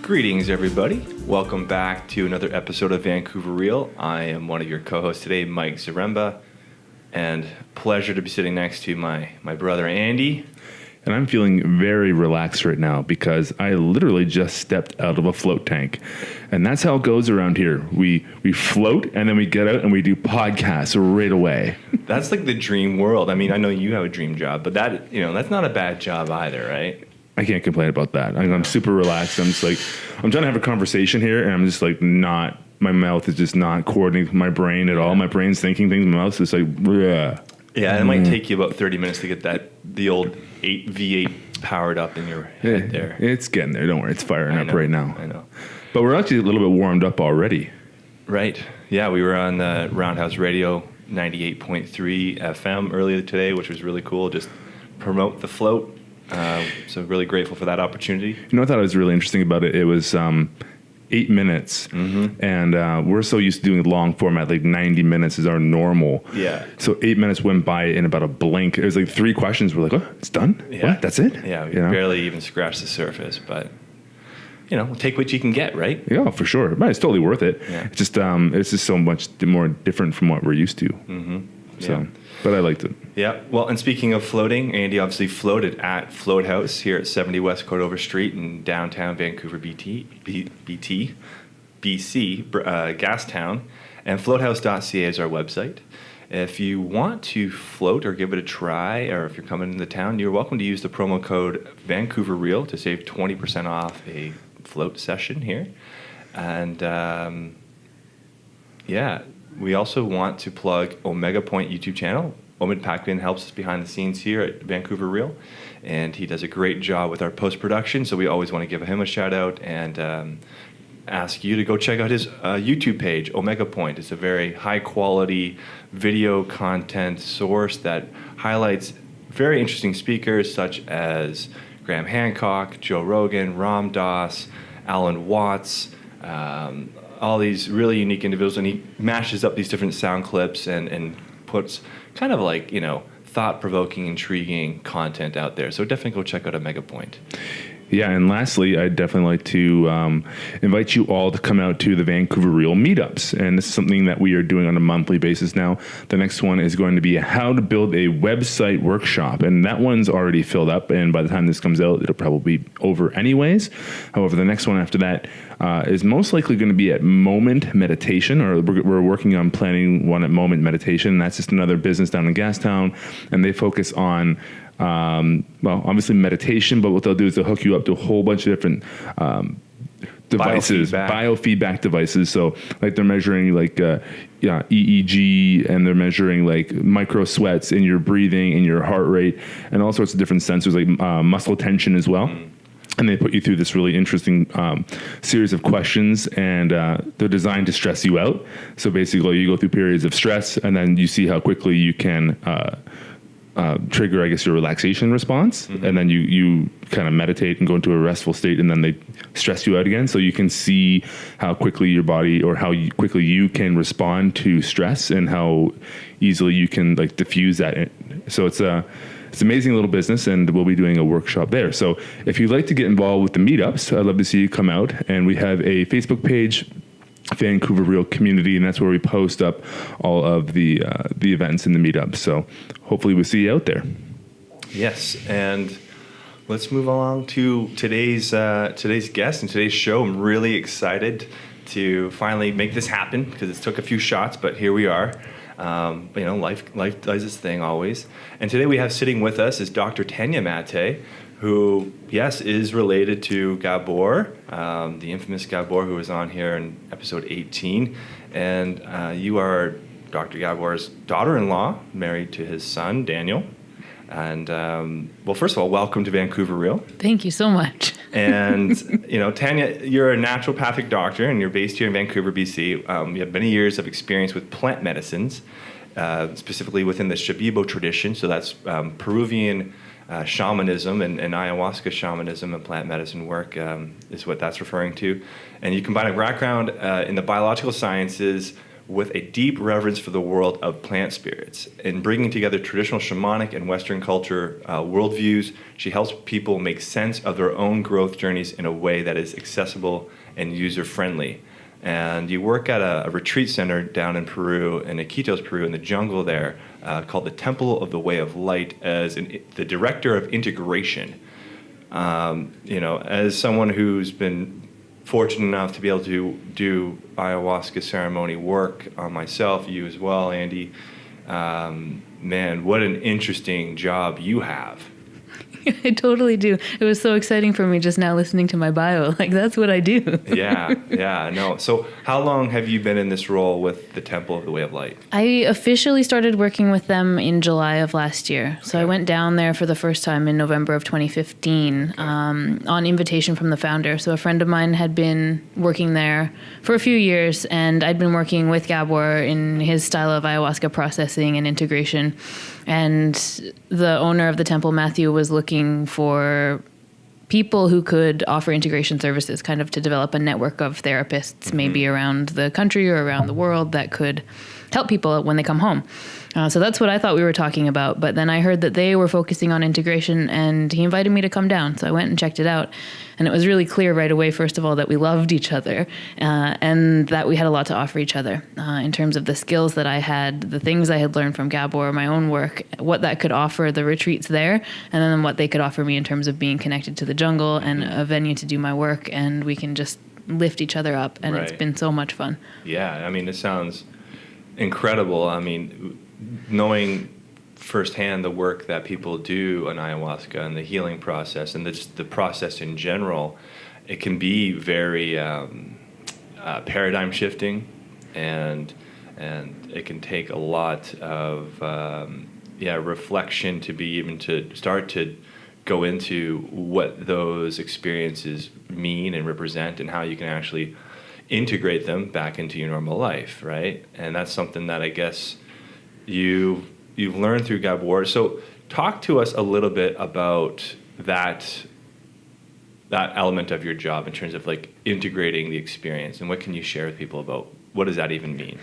Greetings, everybody. Welcome back to another episode of Vancouver Real. I am one of your co-hosts today, Mike Zaremba, and pleasure to be sitting next to my brother, Andy. And I'm feeling very relaxed right now because I literally just stepped out of a float tank. And that's how it goes around here. We float, and then we get out and we do podcasts right away. That's like the dream world. I mean, I know you have a dream job, but that's not a bad job either, right? I can't complain about that. I'm super relaxed. I'm just like, I'm trying to have a conversation here, and I'm just like not, my mouth is just not coordinating with my brain at all. My brain's thinking things, my mouth's just like, bleh. Yeah, it might take you about 30 minutes to get the old V8 powered up in your head there. It's getting there. Don't worry. It's firing up right now. I know. But we're actually a little bit warmed up already. Right. Yeah, we were on the Roundhouse Radio 98.3 FM earlier today, which was really cool. Just promote the float. So really grateful for that opportunity. You know what I thought was really interesting about it? It was 8 minutes, and we're so used to doing long format, like 90 minutes is our normal. Yeah. So 8 minutes went by in about a blink. It was like 3 questions. We're like, oh, it's done? Yeah. What? That's it? Yeah, we barely even scratched the surface, but take what you can get, right? Yeah, for sure. But it's totally worth it. Yeah. It's just so much more different from what we're used to. So, but I liked it. Yeah. Well, and speaking of floating, Andy obviously floated at Float House here at 70 West Cordover Street in downtown Vancouver, BC, Gastown, and floathouse.ca is our website. If you want to float or give it a try, or if you're coming into town, you're welcome to use the promo code VancouverReal to save 20% off a float session here. And we also want to plug Omega Point YouTube channel. Omid Pakman helps us behind the scenes here at Vancouver Real, and he does a great job with our post-production, so we always want to give him a shout-out and ask you to go check out his YouTube page, Omega Point. It's a very high-quality video content source that highlights very interesting speakers such as Graham Hancock, Joe Rogan, Ram Dass, Alan Watts, all these really unique individuals, and he mashes up these different sound clips and puts kind of like, thought-provoking, intriguing content out there. So definitely go check out Omega Point. Yeah, and lastly, I'd definitely like to invite you all to come out to the Vancouver Real meetups. And this is something that we are doing on a monthly basis now. The next one is going to be how to build a website workshop. And that one's already filled up. And by the time this comes out, it'll probably be over anyways. However, the next one after that is most likely going to be at Moment Meditation, or we're working on planning one at Moment Meditation. That's just another business down in Gastown. And they focus on obviously meditation, but what they'll do is they'll hook you up to a whole bunch of different devices, biofeedback devices. So like they're measuring like EEG, and they're measuring like micro sweats in your breathing and your heart rate, and all sorts of different sensors like muscle tension as well. And they put you through this really interesting series of questions, and they're designed to stress you out. So basically you go through periods of stress, and then you see how quickly you can trigger, I guess, your relaxation response, and then you kind of meditate and go into a restful state, and then they stress you out again, so you can see how quickly your body, or how quickly you can respond to stress, and how easily you can like diffuse that. So it's an amazing little business, and we'll be doing a workshop there. So if you'd like to get involved with the meetups, I'd love to see you come out, and we have a Facebook page, Vancouver Real Community, and that's where we post up all of the events and the meetups. So hopefully we'll see you out there. Yes, and let's move along to today's guest and today's show. I'm really excited to finally make this happen because it took a few shots, but here we are. Life does its thing always. And today we have sitting with us is Dr. Tanya Maté, who, yes, is related to Gabor, the infamous Gabor who was on here in episode 18. And you are Dr. Gabor's daughter-in-law, married to his son, Daniel. And, first of all, welcome to Vancouver Real. Thank you so much. And, Tanya, you're a naturopathic doctor, and you're based here in Vancouver, BC. You have many years of experience with plant medicines, specifically within the Shipibo tradition. So that's Peruvian shamanism and ayahuasca shamanism and plant medicine work is what that's referring to. And you combine a background in the biological sciences with a deep reverence for the world of plant spirits. In bringing together traditional shamanic and Western culture worldviews, she helps people make sense of their own growth journeys in a way that is accessible and user-friendly. And you work at a retreat center down in Peru, in Iquitos, Peru, in the jungle there, called the Temple of the Way of Light, as the director of integration. As someone who's been fortunate enough to be able to do ayahuasca ceremony work on myself, you as well, Andy, man, what an interesting job you have. I totally do. It was so exciting for me just now listening to my bio. Like, that's what I do. Yeah, no. So how long have you been in this role with the Temple of the Way of Light? I officially started working with them in July of last year. So I went down there for the first time in November of 2015 on invitation from the founder. So a friend of mine had been working there for a few years, and I'd been working with Gabor in his style of ayahuasca processing and integration. And the owner of the temple, Matthew, was looking for people who could offer integration services, kind of to develop a network of therapists, maybe around the country or around the world, that could help people when they come home. So that's what I thought we were talking about. But then I heard that they were focusing on integration, and he invited me to come down. So I went and checked it out. And it was really clear right away, first of all, that we loved each other and that we had a lot to offer each other in terms of the skills that I had, the things I had learned from Gabor, my own work, what that could offer the retreats there, and then what they could offer me in terms of being connected to the jungle and a venue to do my work. And we can just lift each other up. And It's been so much fun. Yeah, I mean, it sounds incredible. I mean, knowing firsthand the work that people do on ayahuasca and the healing process and the process in general, it can be very paradigm shifting, and it can take a lot of reflection to start to go into what those experiences mean and represent, and how you can actually integrate them back into your normal life, right? And that's something that I guess you've learned through Gabor. So talk to us a little bit about that element of your job in terms of like integrating the experience, and what can you share with people about what does that even mean?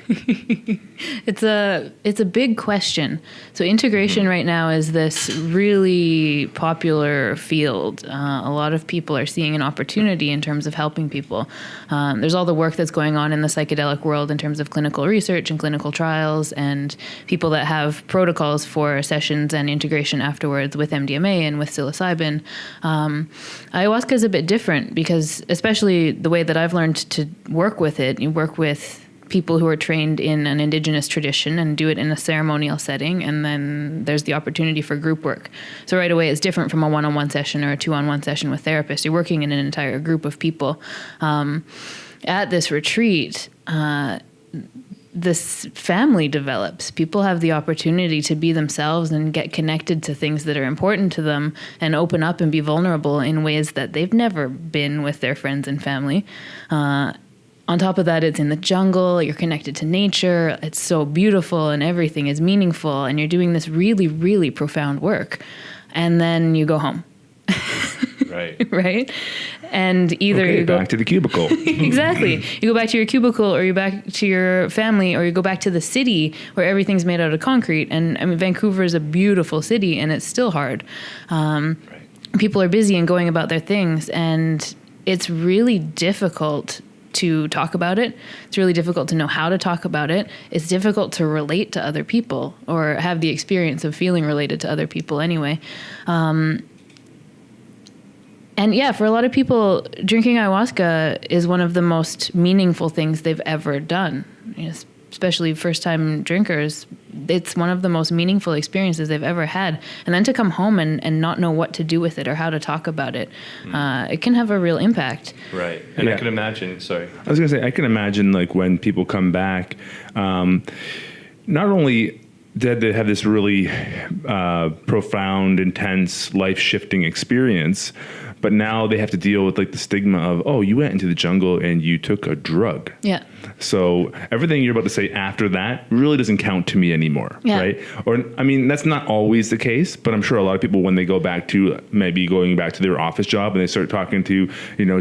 It's a big question. So integration right now is this really popular field. A lot of people are seeing an opportunity in terms of helping people. There's all the work that's going on in the psychedelic world in terms of clinical research and clinical trials, and people that have protocols for sessions and integration afterwards with MDMA and with psilocybin. Ayahuasca is a bit different because, especially the way that I've learned to work with it, you work with people who are trained in an indigenous tradition and do it in a ceremonial setting, and then there's the opportunity for group work. So right away it's different from a one-on-one session or a two-on-one session with therapists. You're working in an entire group of people. At this retreat, this family develops. People have the opportunity to be themselves and get connected to things that are important to them and open up and be vulnerable in ways that they've never been with their friends and family. On top of that, it's in the jungle, you're connected to nature, it's so beautiful and everything is meaningful, and you're doing this really, really profound work. And then you go home. Right. Right? And either you go back to the cubicle. Exactly. You go back to your cubicle, or you back to your family, or you go back to the city where everything's made out of concrete. And I mean, Vancouver is a beautiful city, and it's still hard. People are busy and going about their things, and it's really difficult to talk about it. It's really difficult to know how to talk about it. It's difficult to relate to other people or have the experience of feeling related to other people anyway. And yeah, for a lot of people, drinking ayahuasca is one of the most meaningful things they've ever done. Especially first-time drinkers, it's one of the most meaningful experiences they've ever had. And then to come home and not know what to do with it or how to talk about it, it can have a real impact. Right. And I can imagine, sorry. I was going to say, I can imagine like when people come back, not only did they have this really profound, intense, life-shifting experience, but now they have to deal with like the stigma of, oh, you went into the jungle and you took a drug. Yeah. So everything you're about to say after that really doesn't count to me anymore, Yeah. right? Or, I mean, that's not always the case, but I'm sure a lot of people, when they go back to maybe going back to their office job and they start talking to,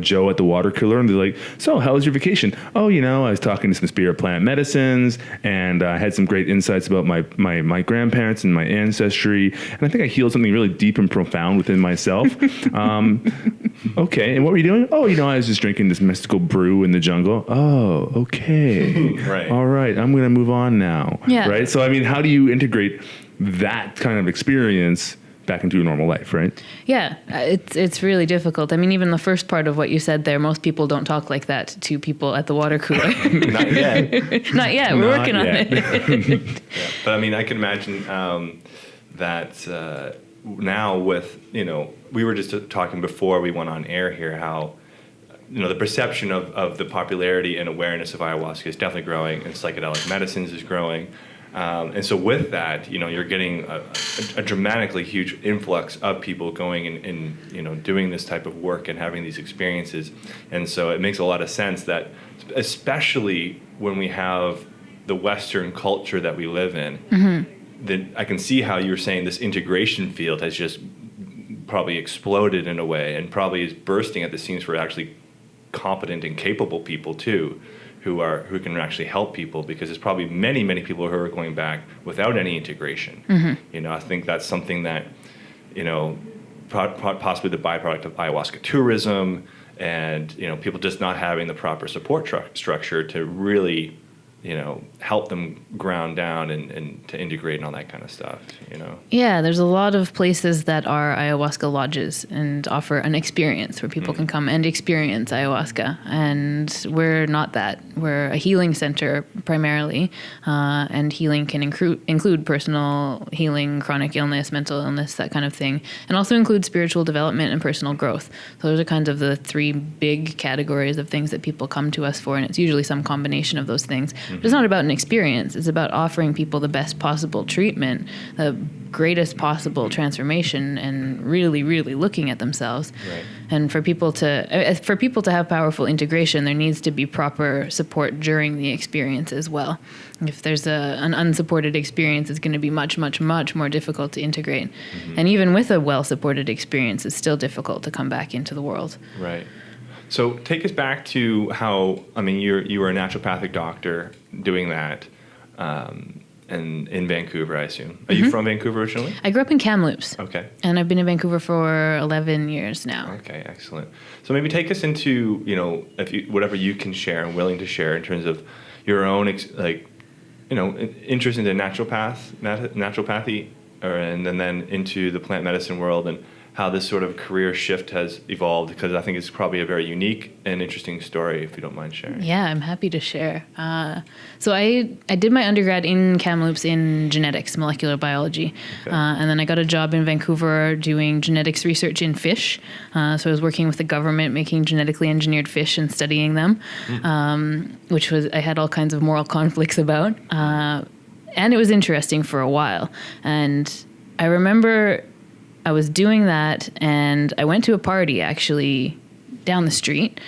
Joe at the water cooler, and they're like, so how was your vacation? Oh, I was talking to some spirit plant medicines, and I had some great insights about my grandparents and my ancestry, and I think I healed something really deep and profound within myself. Okay, and what were you doing? Oh, I was just drinking this mystical brew in the jungle. Oh, okay. Right. All right, I'm going to move on now. Yeah. Right? So, I mean, how do you integrate that kind of experience back into a normal life, right? Yeah, it's really difficult. I mean, even the first part of what you said there, most people don't talk like that to people at the water cooler. Not yet. Not yet. We're working on it. Yeah. But I mean, I can imagine that now with, we were just talking before we went on air here, how, the perception of the popularity and awareness of ayahuasca is definitely growing, and psychedelic medicines is growing. And so with that, you're getting a dramatically huge influx of people going and doing this type of work and having these experiences. And so it makes a lot of sense that, especially when we have the Western culture that we live in, that I can see how you're saying this integration field has just probably exploded in a way, and probably is bursting at the seams for actually competent and capable people too, who can actually help people, because there's probably many people who are going back without any integration. I think that's something that, possibly the byproduct of ayahuasca tourism, and people just not having the proper support structure to really help them ground down and to integrate and all that kind of stuff, Yeah, there's a lot of places that are ayahuasca lodges and offer an experience where people can come and experience ayahuasca. And we're not that. We're a healing center primarily, and healing can include personal healing, chronic illness, mental illness, that kind of thing, and also include spiritual development and personal growth. So those are kind of the three big categories of things that people come to us for, and it's usually some combination of those things. But it's not about an experience. It's about offering people the best possible treatment, the greatest possible transformation, and really, really looking at themselves. Right. And for people to have powerful integration, there needs to be proper support during the experience as well. If there's an unsupported experience, it's going to be much, much, much more difficult to integrate. And even with a well-supported experience, it's still difficult to come back into the world. Right. So take us back to how, you were a naturopathic doctor doing that, and in Vancouver, I assume. Are you from Vancouver originally? I grew up in Kamloops. Okay. And I've been in Vancouver for 11 years now. Okay, excellent. So maybe take us into, whatever you can share and willing to share in terms of your own, interest into naturopathy, and then into the plant medicine world, and how this sort of career shift has evolved, because I think it's probably a very unique and interesting story, if you don't mind sharing. Yeah, I'm happy to share. So I did my undergrad in Kamloops in genetics, molecular biology. Okay. And then I got a job in Vancouver doing genetics research in fish. So I was working with the government making genetically engineered fish and studying them, which I had all kinds of moral conflicts about. And it was interesting for a while. And I remember I was doing that, and I went to a party actually down the street,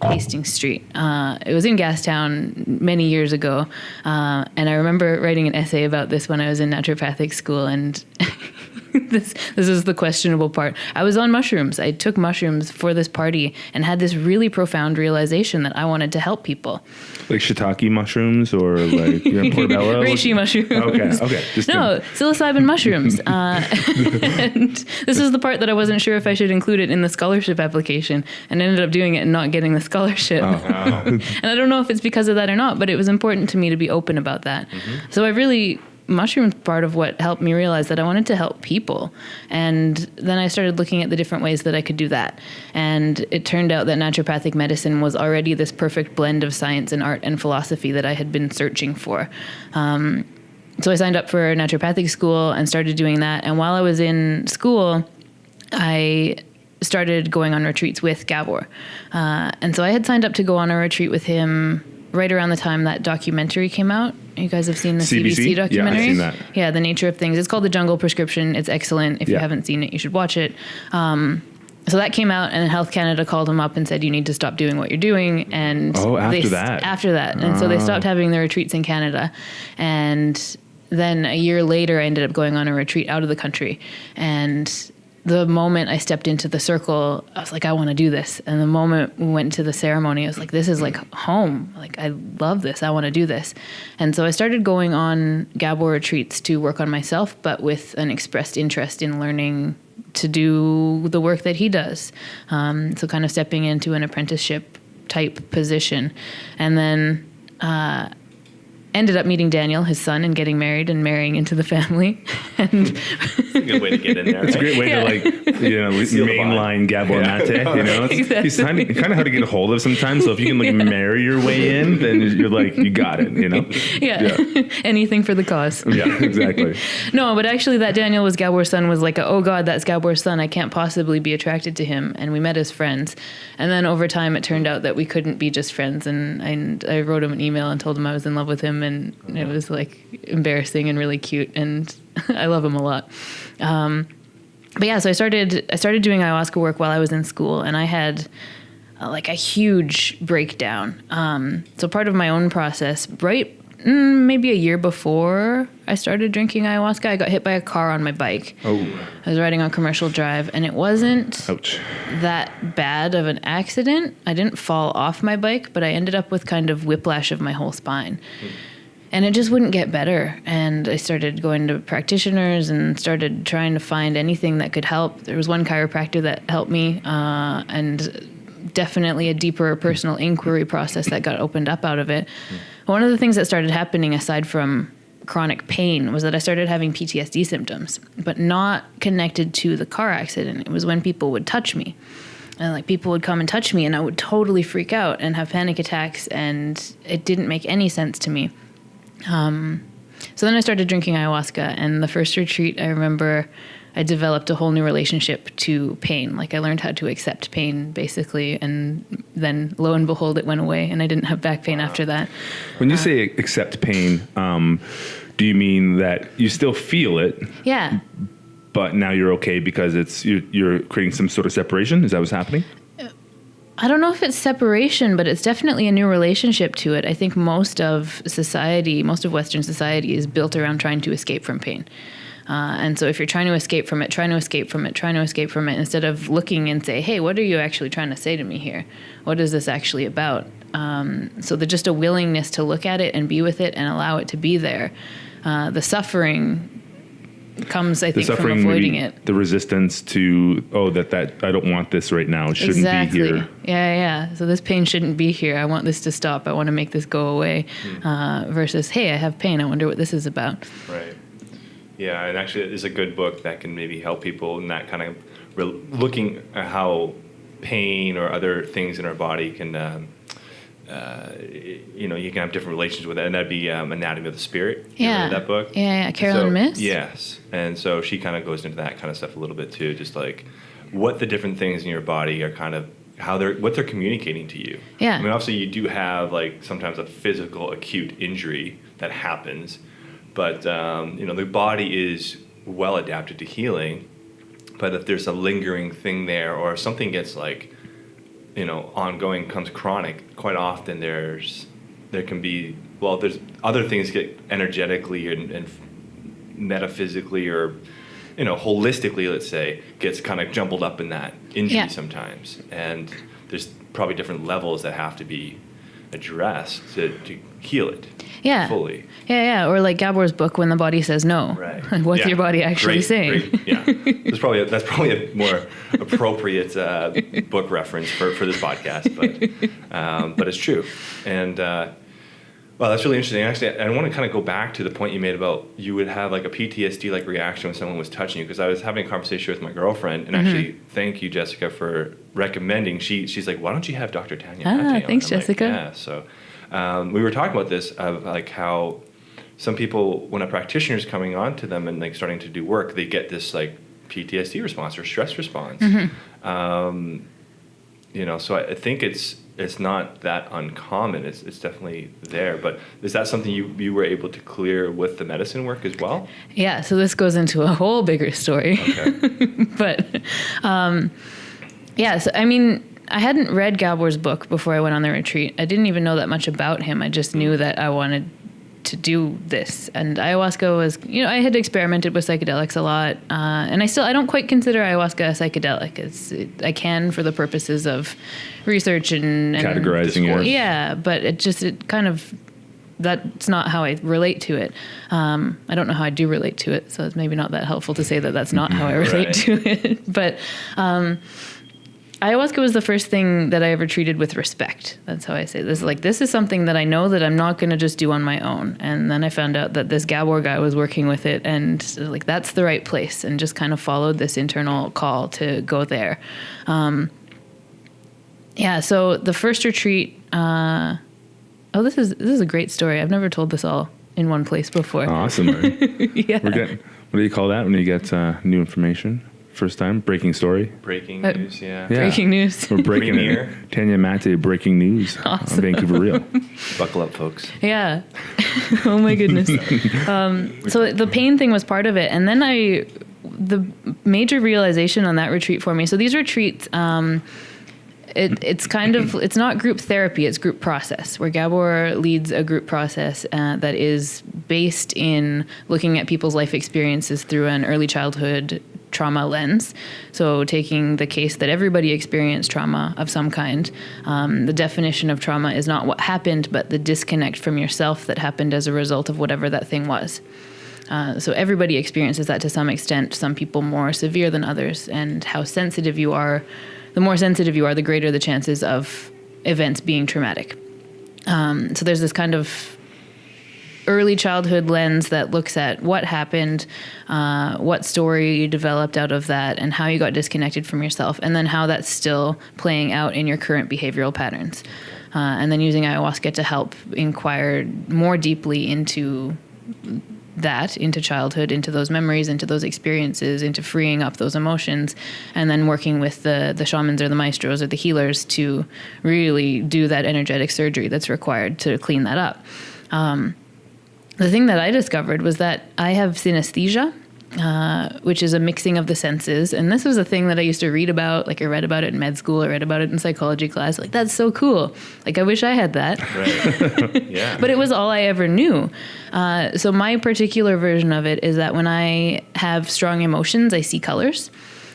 Hastings Street. It was in Gastown many years ago, and I remember writing an essay about this when I was in naturopathic school, and this is the questionable part. I was on mushrooms. I took mushrooms for this party and had this really profound realization that I wanted to help people. Like shiitake mushrooms, or like portobello? Reishi mushrooms. Okay. No, psilocybin mushrooms. And this is the part that I wasn't sure if I should include it in the scholarship application, and ended up doing it and not getting the scholarship. Oh. And I don't know if it's because of that or not, but it was important to me to be open about that. So mushrooms part of what helped me realize that I wanted to help people. And then I started looking at the different ways that I could do that. And it turned out that naturopathic medicine was already this perfect blend of science and art and philosophy that I had been searching for. So I signed up for naturopathic school and started doing that. And while I was in school, I started going on retreats with Gabor. And so I had signed up to go on a retreat with him right around the time that documentary came out. You guys have seen the CBC documentary? Yeah, I've seen that. Yeah, The Nature of Things. It's called The Jungle Prescription. It's excellent. If you haven't seen it, you should watch it. So that came out, and Health Canada called him up and said, you need to stop doing what you're doing. And after that. After that. And so they stopped having the retreats in Canada. And then a year later, I ended up going on a retreat out of the country. And the moment I stepped into the circle, I was like, I want to do this. And the moment we went to the ceremony, I was like, this is like home. Like, I love this. I want to do this. And so I started going on Gabor retreats to work on myself, but with an expressed interest in learning to do the work that he does. So kind of stepping into an apprenticeship type position. And then ended up meeting Daniel, his son, and getting married and marrying into the family. And It's a good way to get in there. It's a great way Yeah. to mainline Gabor Maté. Exactly. It's kind of hard to get a hold of sometimes. So if you can marry your way in, then you're like, you got it. Yeah. Anything for the cause. Yeah, exactly. No, but actually that Daniel was Gabor's son was like, oh God, that's Gabor's son. I can't possibly be attracted to him. And we met as friends. And then over time it turned out that we couldn't be just friends. And I wrote him an email and told him I was in love with him. And it was like embarrassing and really cute. And I love him a lot. But yeah, so I started doing ayahuasca work while I was in school, and I had like a huge breakdown. So part of my own process, maybe a year before I started drinking ayahuasca, I got hit by a car on my bike. Oh, I was riding on Commercial Drive, and it wasn't ouch. that bad of an accident. I didn't fall off my bike, but I ended up with kind of whiplash of my whole spine. And it just wouldn't get better. And I started going to practitioners and started trying to find anything that could help. There was one chiropractor that helped me, and definitely a deeper personal inquiry process that got opened up out of it. One of the things that started happening, aside from chronic pain, was that I started having PTSD symptoms, but not connected to the car accident. It was when people would touch me. And like people would come and touch me, and I would totally freak out and have panic attacks, and it didn't make any sense to me. So then I started drinking ayahuasca, and the first retreat, I remember I developed a whole new relationship to pain. Like I learned how to accept pain, basically, and then lo and behold, it went away, and I didn't have back pain after that. When you say accept pain, do you mean that you still feel it, Yeah. but now you're okay because you're creating some sort of separation? Is that what's happening? I don't know if it's separation, but it's definitely a new relationship to it. I think most of Western society is built around trying to escape from pain. And so if you're trying to escape from it, instead of looking and say, hey, what are you actually trying to say to me here? What is this actually about? So there's just a willingness to look at it and be with it and allow it to be there. The suffering comes, I think, from avoiding it. The resistance to, that I don't want this right now. It shouldn't be here. Yeah. So this pain shouldn't be here. I want this to stop. I want to make this go away. Versus, hey, I have pain. I wonder what this is about. Right. Yeah, and actually it is a good book that can maybe help people in that kind of looking at how pain or other things in our body can, you can have different relations with it, and that'd be Anatomy of the Spirit. Yeah. That book. Yeah. Carolyn Miss. Yes, and so she kind of goes into that kind of stuff a little bit too, just like what the different things in your body are kind of what they're communicating to you. Yeah. I mean, obviously you do have like sometimes a physical acute injury that happens, but the body is well adapted to healing. But if there's a lingering thing there, or if something gets like, ongoing, comes chronic, quite often there can be, there's other things get energetically and metaphysically or, holistically, let's say, gets kind of jumbled up in that injury sometimes. And there's probably different levels that have to be addressed to heal it fully. Yeah. Or like Gabor's book, When the Body Says No. Right. What's your body actually saying? Great. Yeah. That's probably a more appropriate book reference for this podcast, but it's true. And that's really interesting. Actually, I want to kind of go back to the point you made about you would have like a PTSD like reaction when someone was touching you, because I was having a conversation with my girlfriend, and actually, thank you, Jessica, for recommending. She's like, why don't you have Dr. Tanya Maté on? Thanks, I'm Jessica. Like, yeah. So we were talking about this of like how some people, when a practitioner is coming on to them and like starting to do work, they get this like PTSD response or stress response. So I think it's not that uncommon. It's definitely there. But is that something you were able to clear with the medicine work as well? Yeah. So this goes into a whole bigger story. Okay. But Yeah, so I mean, I hadn't read Gabor's book before I went on the retreat. I didn't even know that much about him. I just knew that I wanted to do this. And ayahuasca was, I had experimented with psychedelics a lot. And I don't quite consider ayahuasca a psychedelic. I can for the purposes of research and categorizing it. Yeah, but that's not how I relate to it. I don't know how I do relate to it, so it's maybe not that helpful to say that that's not how I relate to it. But ayahuasca was the first thing that I ever treated with respect. That's how I say this. This is something that I know that I'm not going to just do on my own. And then I found out that this Gabor guy was working with it, and that's the right place, and just kind of followed this internal call to go there. So the first retreat, this is a great story. I've never told this all in one place before. Awesome. Yeah. What do you call that when you get new information? First time? Breaking story? Breaking news, yeah. Breaking news. We're breaking it. Tanya Maté, breaking news on Vancouver Real. Buckle up, folks. Yeah. Oh my goodness. So the pain thing was part of it. And then the major realization on that retreat for me, so these retreats, it's not group therapy, it's group process, where Gabor leads a group process that is based in looking at people's life experiences through an early childhood trauma lens. So taking the case that everybody experienced trauma of some kind. The definition of trauma is not what happened, but the disconnect from yourself that happened as a result of whatever that thing was. So everybody experiences that to some extent, some people more severe than others, and how sensitive you are. The more sensitive you are, the greater the chances of events being traumatic. So there's this kind of early childhood lens that looks at what happened, what story you developed out of that, and how you got disconnected from yourself, and then how that's still playing out in your current behavioral patterns. And then using ayahuasca to help inquire more deeply into that, into childhood, into those memories, into those experiences, into freeing up those emotions, and then working with the shamans or the maestros or the healers to really do that energetic surgery that's required to clean that up. The thing that I discovered was that I have synesthesia, which is a mixing of the senses. And this was a thing that I used to read about. I read about it in med school. I read about it in psychology class. That's so cool. I wish I had that. Right. Yeah. But it was all I ever knew. So my particular version of it is that when I have strong emotions, I see colors.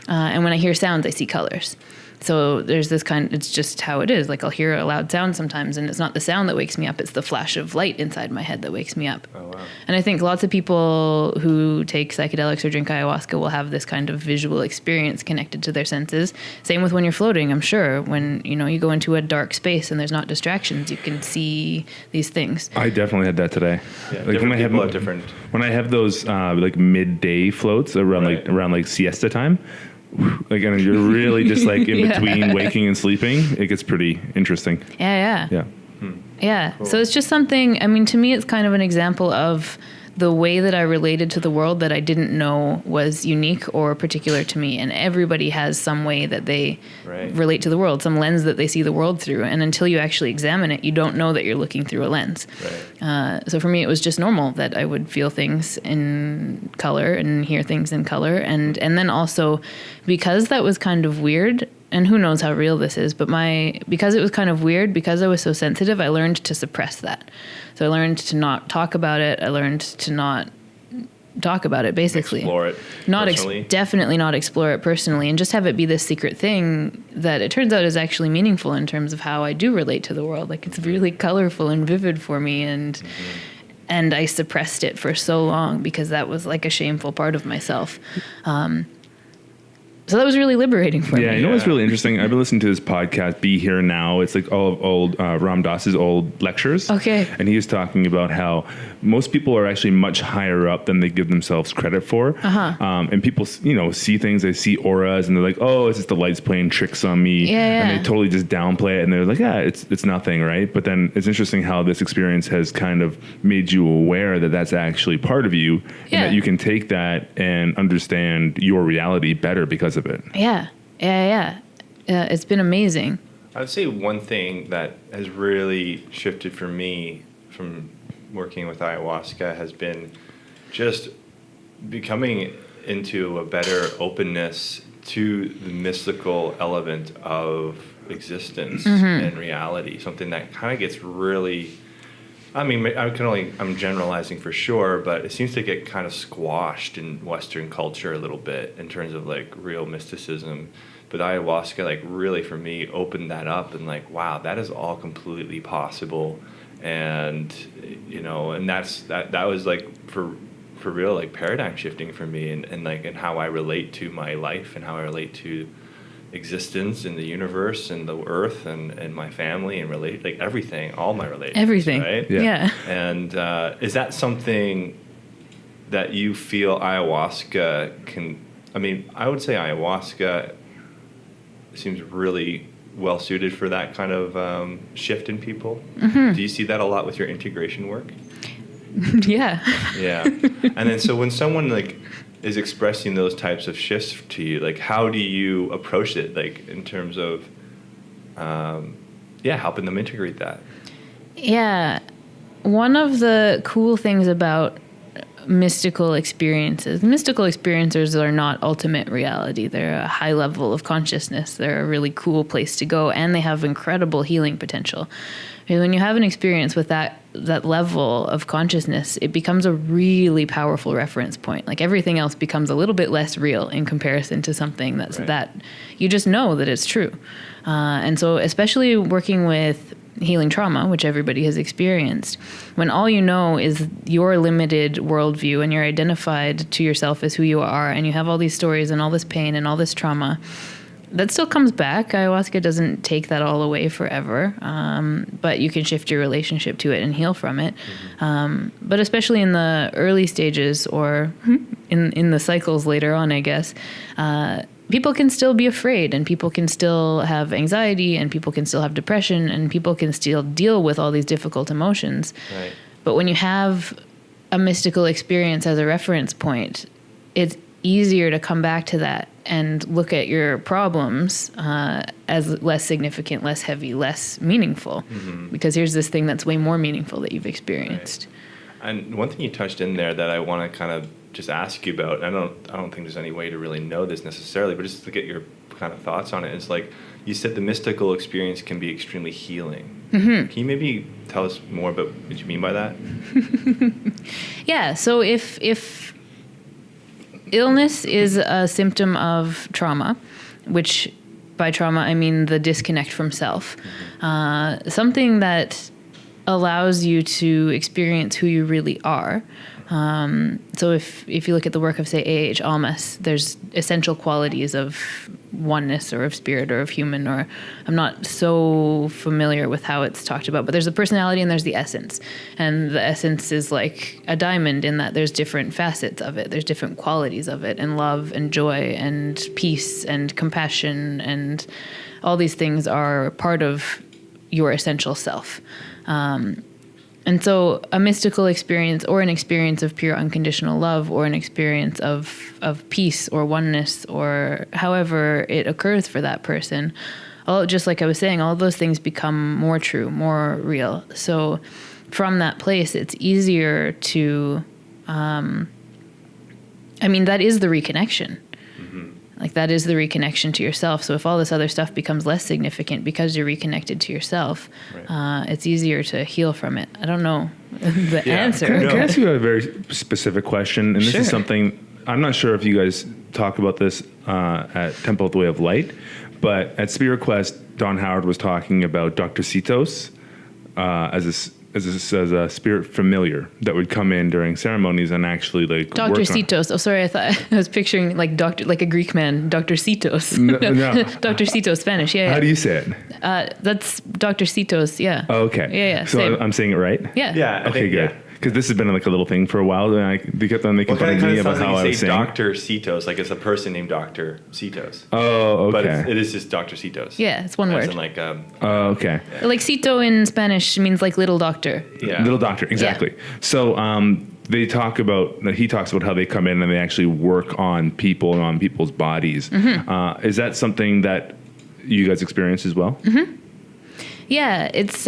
And when I hear sounds, I see colors. So there's this it's just how it is. I'll hear a loud sound sometimes, and it's not the sound that wakes me up, it's the flash of light inside my head that wakes me up. Oh, wow. And I think lots of people who take psychedelics or drink ayahuasca will have this kind of visual experience connected to their senses. Same with when you're floating, I'm sure. When, you go into a dark space and there's not distractions, you can see these things. I definitely had that today. Yeah, different. When I have those midday floats around siesta time, and you're really just in between waking and sleeping, it gets pretty interesting. Yeah. Yeah. Cool. So it's just something, to me, it's kind of an example of the way that I related to the world that I didn't know was unique or particular to me. And everybody has some way that they relate to the world, some lens that they see the world through. And until you actually examine it, you don't know that you're looking through a lens. Right. So for me, it was just normal that I would feel things in color and hear things in color. And then also, because that was kind of weird, and who knows how real this is, but because it was kind of weird, because I was so sensitive, I learned to suppress that. So I learned to not talk about it. I learned to not talk about it, basically. Explore it personally. Definitely not explore it personally, and just have it be this secret thing that it turns out is actually meaningful in terms of how I do relate to the world. It's really colorful and vivid for me, and I suppressed it for so long because that was a shameful part of myself. So that was really liberating for me. Yeah, what's really interesting? I've been listening to this podcast, Be Here Now. It's all of old Ram Dass's old lectures. Okay. And he was talking about how most people are actually much higher up than they give themselves credit for. And people, see things, they see auras, and they're like, oh, it's just the light's playing tricks on me. Yeah. And they totally just downplay it, and they're like, yeah, it's nothing, right? But then it's interesting how this experience has kind of made you aware that that's actually part of you, and that you can take that and understand your reality better because of it. Yeah. It's been amazing. I would say one thing that has really shifted for me from working with ayahuasca has been just becoming into a better openness to the mystical element of existence and reality, something that kind of gets really, I mean, I'm generalizing for sure, but it seems to get kind of squashed in Western culture a little bit in terms of like real mysticism. But ayahuasca, like, really for me opened that up, and like, wow, that is all completely possible. And and that was like for real, like, paradigm shifting for me, and like, and how I relate to my life and how I relate to existence in the universe and the earth and my family and like everything, all my relations, everything, right? Yeah. And is that something that you feel ayahuasca can? I mean, I would say ayahuasca seems really well suited for that kind of shift in people. Do you see that a lot with your integration work? Yeah. And then so when someone like is expressing those types of shifts to you, like, how do you approach it, like, in terms of helping them integrate that? Yeah. One of the cool things about mystical experiencers are not ultimate reality. They're a high level of consciousness. They're a really cool place to go, and they have incredible healing potential. And when you have an experience with that level of consciousness, it becomes a really powerful reference point. Like, everything else becomes a little bit less real in comparison to something that you just know that it's true. And so, especially working with healing trauma, which everybody has experienced, when all you know is your limited worldview and you're identified to yourself as who you are, and you have all these stories and all this pain and all this trauma, that still comes back. Ayahuasca doesn't take that all away forever, but you can shift your relationship to it and heal from it. But especially in the early stages, or in the cycles later on, I guess, people can still be afraid, and people can still have anxiety, and people can still have depression, and people can still deal with all these difficult emotions. Right. But when you have a mystical experience as a reference point, it's easier to come back to that and look at your problems as less significant, less heavy, less meaningful. Because here's this thing that's way more meaningful that you've experienced. Right. And one thing you touched in there that I want to kind of just ask you about, and I don't think there's any way to really know this necessarily, but just to get your kind of thoughts on it, is like, you said the mystical experience can be extremely healing. Can you maybe tell us more about what you mean by that? Yeah. So if illness is a symptom of trauma, which by trauma I mean the disconnect from self, something that allows you to experience who you really are. So if you look at the work of, say, A.H. Almas, there's essential qualities of oneness or of spirit or of human, or I'm not so familiar with how it's talked about, but there's the personality and there's the essence. And the essence is like a diamond in that there's different facets of it. There's different qualities of it, and love and joy and peace and compassion, and all these things are part of your essential self. And so a mystical experience, or an experience of pure unconditional love, or an experience of peace or oneness, or however it occurs for that person, just like I was saying, all of those things become more true, more real. So from that place, it's easier to, that is the reconnection. Like, that is the reconnection to yourself. So if all this other stuff becomes less significant because you're reconnected to yourself, it's easier to heal from it. I don't know the answer. Can I ask you a very specific question? And this is something, I'm not sure if you guys talk about this at Temple of the Way of Light, but at Spirit Quest, Don Howard was talking about Dr. Citos as a spirit familiar that would come in during ceremonies and actually like Dr. Citos. Oh, sorry, I thought I was picturing like a Greek man, Dr. Citos. No. Dr. Citos, Spanish. Yeah. How do you say it? That's Dr. Citos. Yeah. Oh, okay. Yeah. So same. I'm saying it right? Yeah. Yeah. Okay, good. Because this has been like a little thing for a while, and they kept on making fun of me about how I was saying Dr. Citos, like it's a person named Dr. Citos. Oh, okay. But it is just Dr. Citos. Yeah, it's one word. In like, okay. Yeah. Like Cito in Spanish means like little doctor. Yeah. Little doctor, exactly. Yeah. So he talks about how they come in and they actually work on people and on people's bodies. Is that something that you guys experience as well? Yeah, it's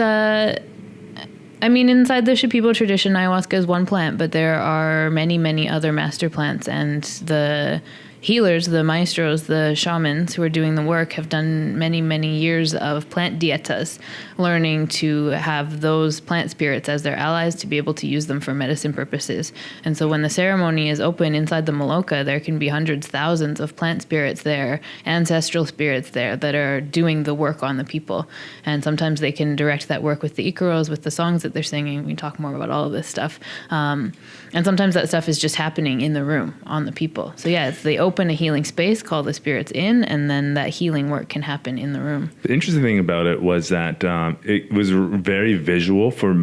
I mean, inside the Shipibo tradition, ayahuasca is one plant, but there are many, many other master plants, and the healers, the maestros, the shamans who are doing the work have done many, many years of plant dietas, learning to have those plant spirits as their allies to be able to use them for medicine purposes. And so when the ceremony is open inside the Maloka, there can be hundreds, thousands of plant spirits there, ancestral spirits there that are doing the work on the people. And sometimes they can direct that work with the Ikaros, with the songs that they're singing. We talk more about all of this stuff. And sometimes that stuff is just happening in the room on the people. So yeah, they open a healing space, call the spirits in, and then that healing work can happen in the room. The interesting thing about it was that it was very visual for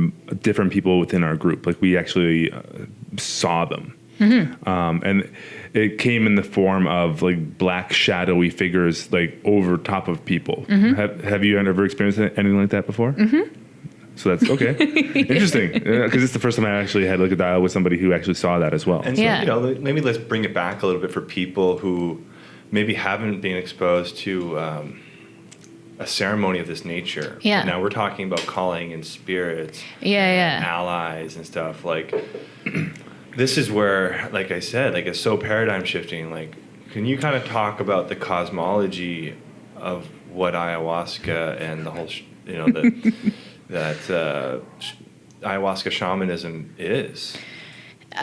different people within our group. Like we actually saw them. And it came in the form of like black shadowy figures like over top of people. Have you ever experienced anything like that before? So that's okay. Interesting. Because it's the first time I actually had like a dialogue with somebody who actually saw that as well. And so, maybe let's bring it back a little bit for people who maybe haven't been exposed to a ceremony of this nature. Yeah. Now we're talking about calling in spirits. Yeah. Allies and stuff. Like, this is where, like I said, like it's so paradigm shifting. Like, can you kind of talk about the cosmology of what ayahuasca and the whole, that ayahuasca shamanism is?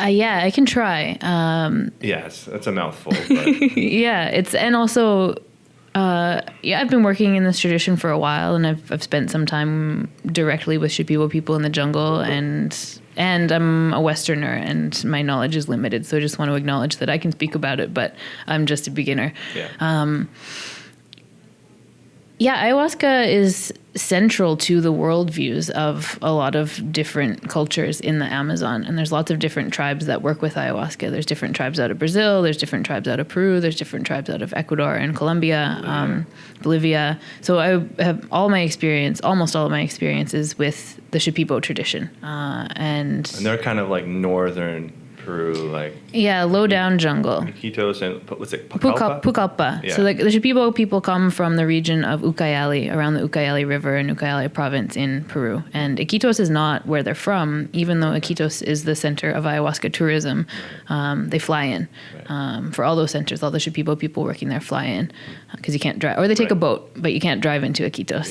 Yeah, I can try. Yes, that's a mouthful. But. Yeah, and also, I've been working in this tradition for a while, and I've spent some time directly with Shipibo people in the jungle, and I'm a Westerner, and my knowledge is limited, so I just want to acknowledge that I can speak about it, but I'm just a beginner. Ayahuasca is central to the worldviews of a lot of different cultures in the Amazon. And there's lots of different tribes that work with ayahuasca. There's different tribes out of Brazil. There's different tribes out of Peru. There's different tribes out of Ecuador and Colombia, Bolivia. So I have almost all of my experiences with the Shipibo tradition. And they're kind of like northern Peru, like low down jungle. Iquitos and what's it? Pucallpa. Pucallpa. Yeah. So the Shipibo people come from the region of Ucayali, around the Ucayali River in Ucayali province in Peru. And Iquitos is not where they're from, even though Iquitos is the center of ayahuasca tourism. They fly in for all those centers. All the Shipibo people working there fly in because you can't drive, or they take a boat, but you can't drive into Iquitos.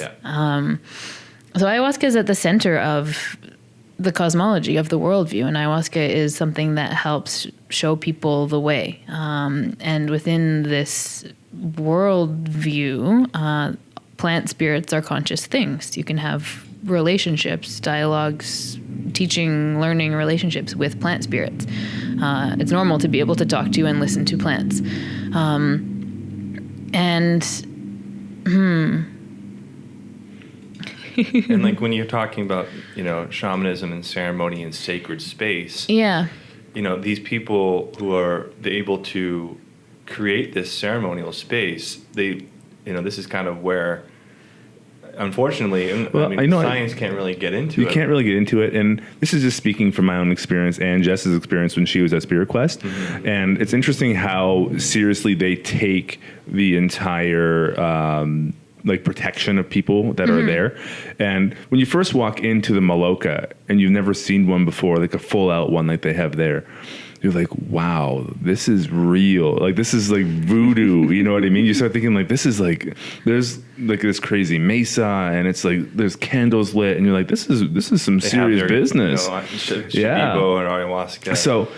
So ayahuasca is at the center of the cosmology of the worldview, and ayahuasca is something that helps show people the way. And within this worldview, plant spirits are conscious things. You can have relationships, dialogues, teaching, learning relationships with plant spirits. It's normal to be able to talk to and listen to plants. And like when you're talking about, shamanism and ceremony and sacred space, these people who are able to create this ceremonial space, this is kind of where, unfortunately, science can't really get into it. You can't really get into it. And this is just speaking from my own experience and Jess's experience when she was at Spirit Quest. And it's interesting how seriously they take the entire protection of people that are there. And when you first walk into the Maloka and you've never seen one before, like a full out one like they have there, you're like, wow, this is real. Like, this is like voodoo. You know what I mean? You start thinking like, this is like, there's like this crazy mesa and it's like, there's candles lit and you're like, this is some serious business. Shipibo and ayahuasca. So,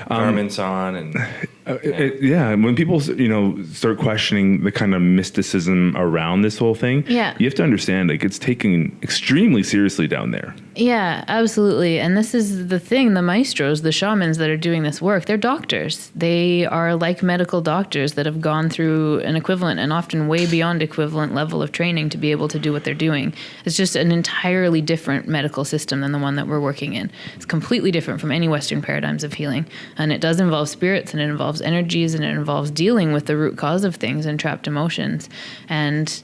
garments on and... when people, start questioning the kind of mysticism around this whole thing, you have to understand, like, it's taken extremely seriously down there. Yeah, absolutely. And this is the thing, the maestros, the shamans that are doing this work, they're doctors. They are like medical doctors that have gone through an equivalent and often way beyond equivalent level of training to be able to do what they're doing. It's just an entirely different medical system than the one that we're working in. It's completely different from any Western paradigms of healing. And it does involve spirits, and it involves energies, and it involves dealing with the root cause of things and trapped emotions. And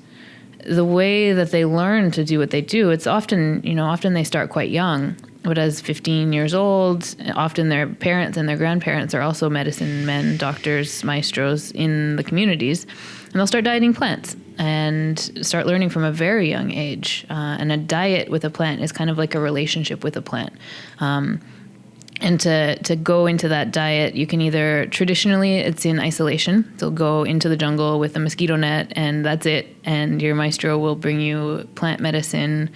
the way that they learn to do what they do, it's often they start quite young. but as 15 years old, often their parents and their grandparents are also medicine men, doctors, maestros in the communities, and they'll start dieting plants and start learning from a very young age. And a diet with a plant is kind of like a relationship with a plant. And to go into that diet, you can either, traditionally, it's in isolation. So go into the jungle with a mosquito net, and that's it. And your maestro will bring you plant medicine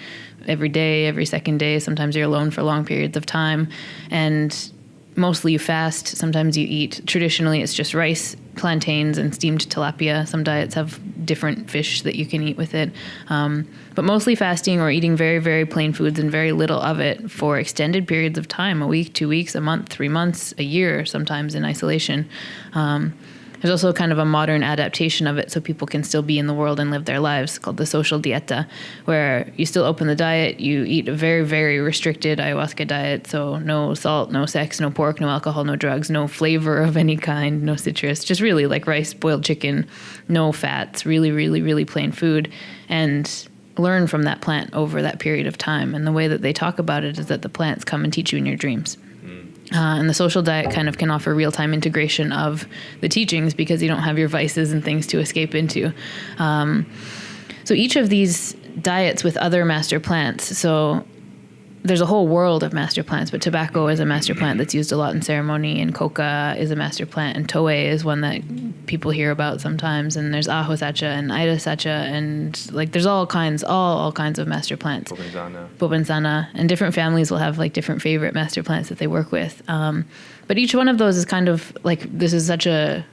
every day, every second day. Sometimes you're alone for long periods of time. And mostly you fast. Sometimes you eat. Traditionally, it's just rice, plantains, and steamed tilapia. Some diets have different fish that you can eat with it. But mostly fasting or eating very, very plain foods and very little of it for extended periods of time, a week, 2 weeks, a month, 3 months, a year, sometimes in isolation. There's also kind of a modern adaptation of it so people can still be in the world and live their lives, called the social dieta, where you still open the diet, you eat a very, very restricted ayahuasca diet, so no salt, no sex, no pork, no alcohol, no drugs, no flavor of any kind, no citrus, just really like rice, boiled chicken, no fats, really, really, really plain food, and learn from that plant over that period of time. And the way that they talk about it is that the plants come and teach you in your dreams. And the social diet kind of can offer real-time integration of the teachings because you don't have your vices and things to escape into. So each of these diets with other master plants, so there's a whole world of master plants, but tobacco is a master plant that's used a lot in ceremony, and coca is a master plant, and toei is one that people hear about sometimes, and there's aho sacha and ida sacha, and like there's all kinds of master plants. Bobenzana. And different families will have like different favorite master plants that they work with. But each one of those is kind of like, this is such a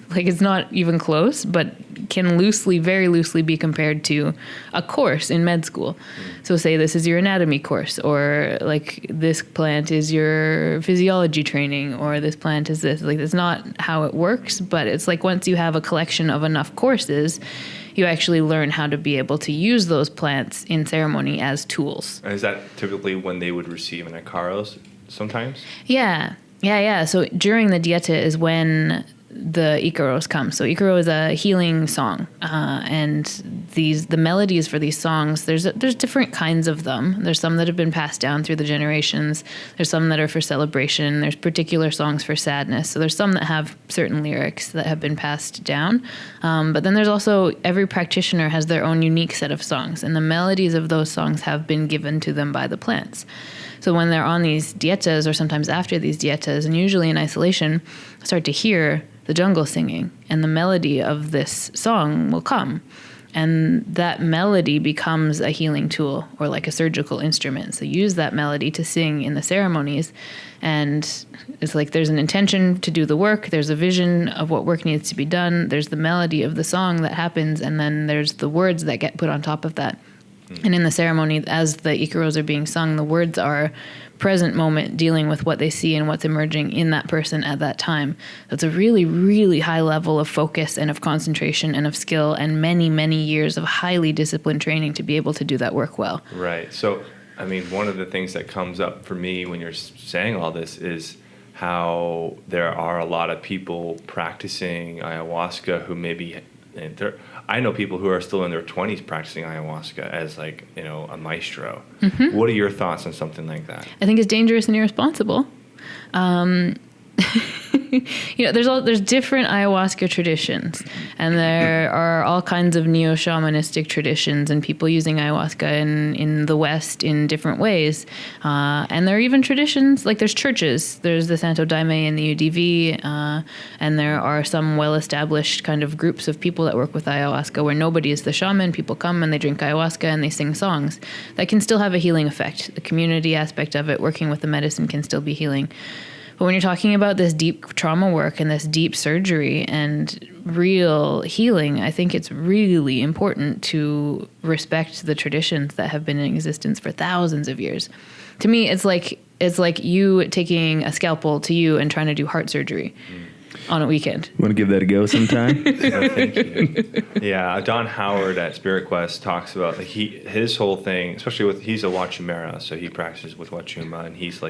like it's not even close, but can very loosely be compared to a course in med school. So say this is your anatomy course, or like this plant is your physiology training, or this plant is this. Like that's not how it works, but it's like once you have a collection of enough courses, you actually learn how to be able to use those plants in ceremony as tools. And is that typically when they would receive an Icaros sometimes? Yeah. So during the dieta is when the Icaros come. So Icaro is a healing song, and the melodies for these songs, there's different kinds of them. There's some that have been passed down through the generations. There's some that are for celebration. There's particular songs for sadness. So there's some that have certain lyrics that have been passed down. But then there's also, every practitioner has their own unique set of songs, and the melodies of those songs have been given to them by the plants. So when they're on these dietas, or sometimes after these dietas, and usually in isolation, start to hear the jungle singing, and the melody of this song will come. And that melody becomes a healing tool, or like a surgical instrument. So use that melody to sing in the ceremonies. And it's like there's an intention to do the work. There's a vision of what work needs to be done. There's the melody of the song that happens. And then there's the words that get put on top of that. And in the ceremony, as the Icaros are being sung, the words are present moment, dealing with what they see and what's emerging in that person at that time. So it's a really, really high level of focus and of concentration and of skill, and many, many years of highly disciplined training to be able to do that work well. Right. So, I mean, one of the things that comes up for me when you're saying all this is how there are a lot of people practicing ayahuasca who maybe, I know people who are still in their 20s practicing ayahuasca as like, a maestro. Mm-hmm. What are your thoughts on something like that? I think it's dangerous and irresponsible. There's different ayahuasca traditions, and there are all kinds of neo-shamanistic traditions and people using ayahuasca in the West in different ways. And there are even traditions, like there's churches. There's the Santo Daime in the UDV, and there are some well-established kind of groups of people that work with ayahuasca where nobody is the shaman. People come and they drink ayahuasca and they sing songs. That can still have a healing effect. The community aspect of it, working with the medicine, can still be healing. But when you're talking about this deep trauma work and this deep surgery and real healing, I think it's really important to respect the traditions that have been in existence for thousands of years. To me, it's like you taking a scalpel to you and trying to do heart surgery on a weekend. Want to give that a go sometime? No, thank you. Yeah, Don Howard at Spirit Quest talks about like his whole thing, especially he's a Wachumera, so he practices with Wachuma, and he's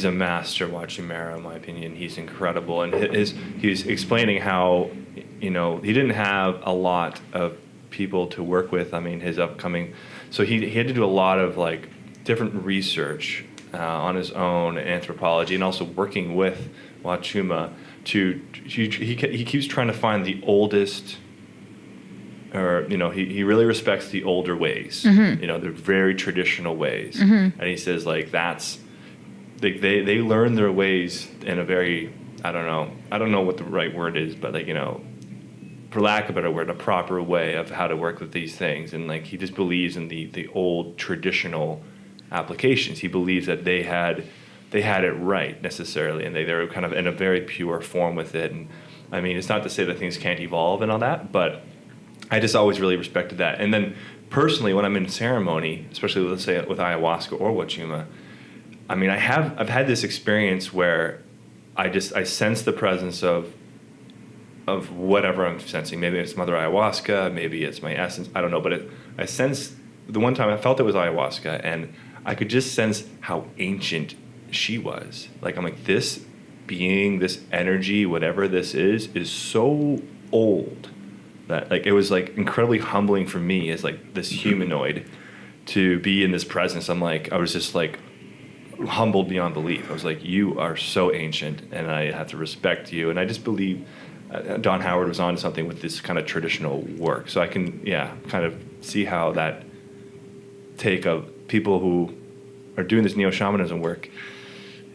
a master Wachumera, in my opinion. He's incredible. And he was explaining how, he didn't have a lot of people to work with. I mean, his upcoming... So he had to do a lot of, like, different research on his own, anthropology, and also working with Wachuma he keeps trying to find the oldest, or he really respects the older ways. The very traditional ways, and he says like that's they learn their ways in a very I don't know what the right word is, but like for lack of a better word, a proper way of how to work with these things. And like he just believes in the old traditional applications. He believes that they had it right necessarily, and they were kind of in a very pure form with it. And I mean, it's not to say that things can't evolve and all that, but I just always really respected that. And then personally, when I'm in ceremony, especially let's say with ayahuasca or wachuma, I mean, I've had this experience where I sense the presence of whatever I'm sensing. Maybe it's Mother Ayahuasca, maybe it's my essence, I don't know. But I sense, the one time I felt it was ayahuasca, and I could just sense how ancient she was. Like, I'm like, this being, this energy, whatever this is so old that, like, it was, like, incredibly humbling for me as, like, this humanoid to be in this presence. I'm like, I was just, like, humbled beyond belief. I was like, you are so ancient, and I have to respect you. And I just believe Don Howard was onto something with this kind of traditional work. So I can, kind of see how that take of people who are doing this neo-shamanism work,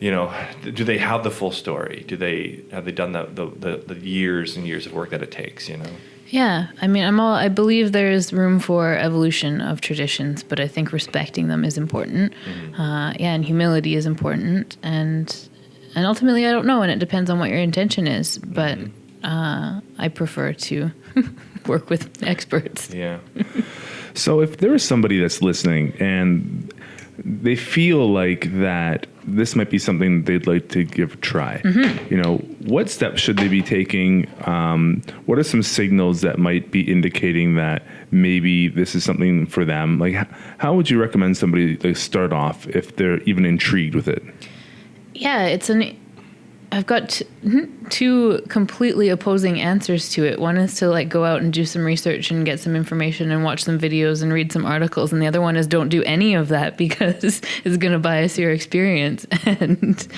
do they have the full story? Have they done the years and years of work that it takes, Yeah, I mean, I believe there's room for evolution of traditions, but I think respecting them is important. And humility is important, and ultimately, I don't know, and it depends on what your intention is. But I prefer to work with experts. Yeah. So, if there is somebody that's listening and they feel like that this might be something they'd like to give a try, what steps should they be taking? What are some signals that might be indicating that maybe this is something for them? Like, how would you recommend somebody to start off if they're even intrigued with it? Yeah, I've got two completely opposing answers to it. One is to like go out and do some research and get some information and watch some videos and read some articles. And the other one is don't do any of that because it's going to bias your experience and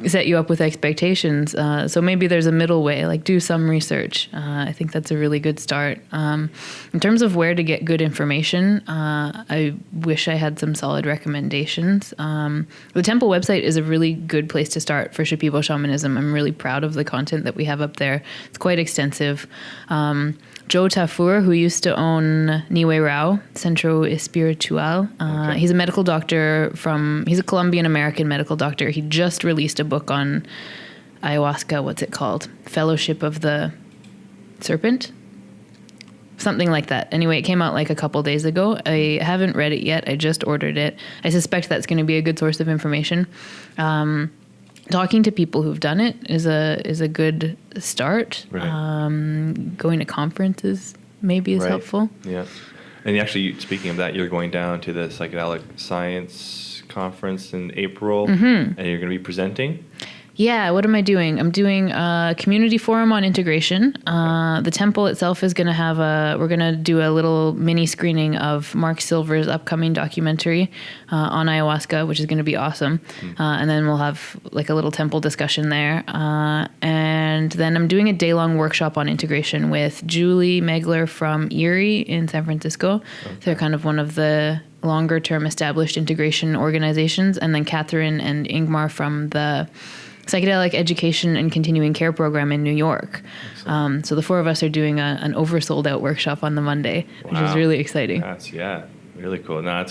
set you up with expectations. So maybe there's a middle way, like do some research. I think that's a really good start. In terms of where to get good information, I wish I had some solid recommendations. The temple website is a really good place to start for Shipibo shamanism. I'm really proud of the content that we have up there. It's quite extensive. Joe Tafur, who used to own Niue Rao, Centro Espiritual, he's a medical doctor he's a Colombian-American medical doctor. He just released a book on ayahuasca. What's it called? Fellowship of the Serpent? Something like that. Anyway, it came out like a couple days ago. I haven't read it yet. I just ordered it. I suspect that's going to be a good source of information. Talking to people who've done it is a good start. Right. Going to conferences maybe is helpful. Yeah. And actually, speaking of that, you're going down to the Psychedelic Science Conference in April, and you're going to be presenting. Yeah, what am I doing? I'm doing a community forum on integration. The temple itself is going to have we're going to do a little mini screening of Mark Silver's upcoming documentary on ayahuasca, which is going to be awesome. And then we'll have like a little temple discussion there. And then I'm doing a day-long workshop on integration with Julie Megler from Erie in San Francisco. Okay. They're kind of one of the longer-term established integration organizations. And then Catherine and Ingmar from the Psychedelic Education and Continuing Care Program in New York. So the four of us are doing an oversold-out workshop on the Monday, which is really exciting. That's really cool. No,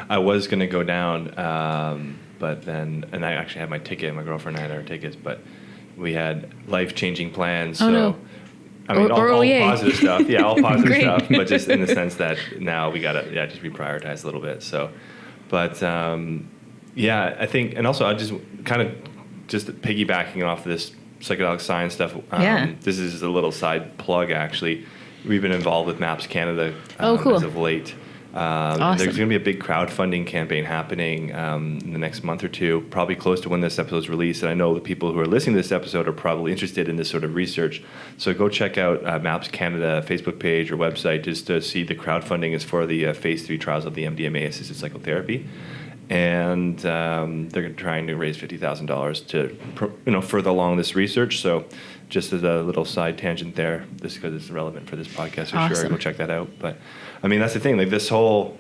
I was gonna go down, but then, and I actually had my ticket. My girlfriend had our tickets, but we had life-changing plans. Oh, no. I mean, all positive stuff. Yeah, all positive stuff, but just in the sense that now we gotta just reprioritize a little bit. So, but I think, and also I just kind of. Just piggybacking off this psychedelic science stuff, this is a little side plug, actually. We've been involved with MAPS Canada cool. as of late. Awesome. There's going to be a big crowdfunding campaign happening in the next month or two, probably close to when this episode's released. And I know the people who are listening to this episode are probably interested in this sort of research. So go check out MAPS Canada Facebook page or website just to see the crowdfunding is for the phase 3 trials of the MDMA-assisted psychotherapy. and they're trying to raise $50,000 to further along this research. So just as a little side tangent there, just because it's relevant for this podcast, for sure, go check that out. But I mean, that's the thing, like this whole,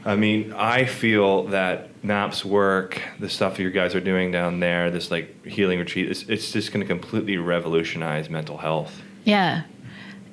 I mean, I feel that MAPS work, the stuff you guys are doing down there, this like healing retreat, it's just going to completely revolutionize mental health. Yeah.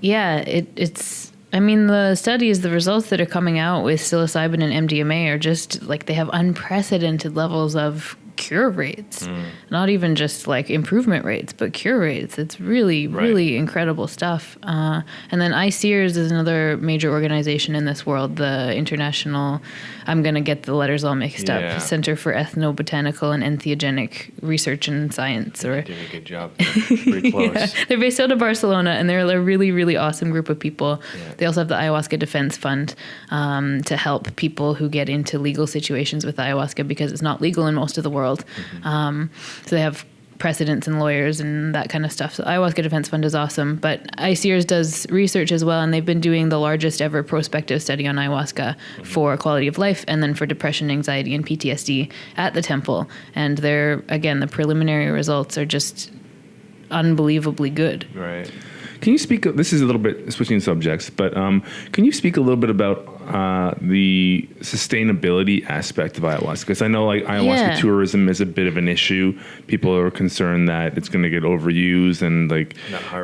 It's, I mean, the studies, the results that are coming out with psilocybin and MDMA are just like, they have unprecedented levels of cure rates, not even just like improvement rates, but cure rates. It's really, really incredible stuff. And then ICEERS is another major organization in this world, the International, I'm going to get the letters all mixed up, Center for Ethnobotanical and Entheogenic Research and Science. Or doing a good job. Pretty close. They're based out of Barcelona, and they're a really, really awesome group of people. Yeah. They also have the Ayahuasca Defense Fund to help people who get into legal situations with ayahuasca, because it's not legal in most of the world. So they have precedents and lawyers and that kind of stuff. So Ayahuasca Defense Fund is awesome, but ICEERS does research as well, and they've been doing the largest ever prospective study on ayahuasca for quality of life and then for depression, anxiety, and PTSD at the temple. And the preliminary results are just unbelievably good. Right. Can you speak, this is a little bit switching subjects, but can you speak a little bit about the sustainability aspect of ayahuasca? Because I know like ayahuasca tourism is a bit of an issue. People are concerned that it's going to get overused and like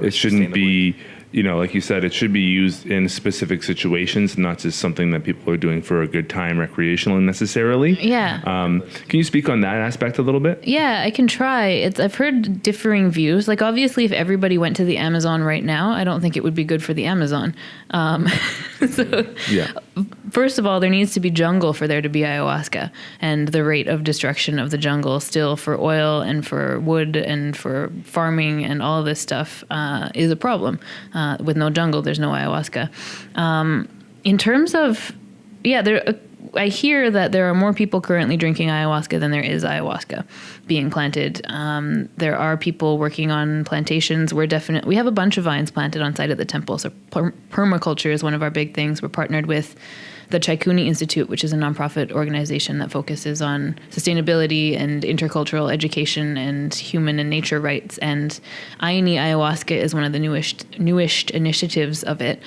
it shouldn't be, like you said, it should be used in specific situations, not just something that people are doing for a good time recreationally necessarily. Yeah. Can you speak on that aspect a little bit? Yeah, I can try. I've heard differing views. Like obviously if everybody went to the Amazon right now, I don't think it would be good for the Amazon. First of all, there needs to be jungle for there to be ayahuasca, and the rate of destruction of the jungle still for oil and for wood and for farming and all of this stuff is a problem. With no jungle, there's no ayahuasca. In terms of, I hear that there are more people currently drinking ayahuasca than there is ayahuasca being planted. There are people working on plantations. We have a bunch of vines planted on site at the temple. So permaculture is one of our big things. We're partnered with the Chaikuni Institute, which is a nonprofit organization that focuses on sustainability and intercultural education and human and nature rights. And Aini Ayahuasca is one of the newest initiatives of it.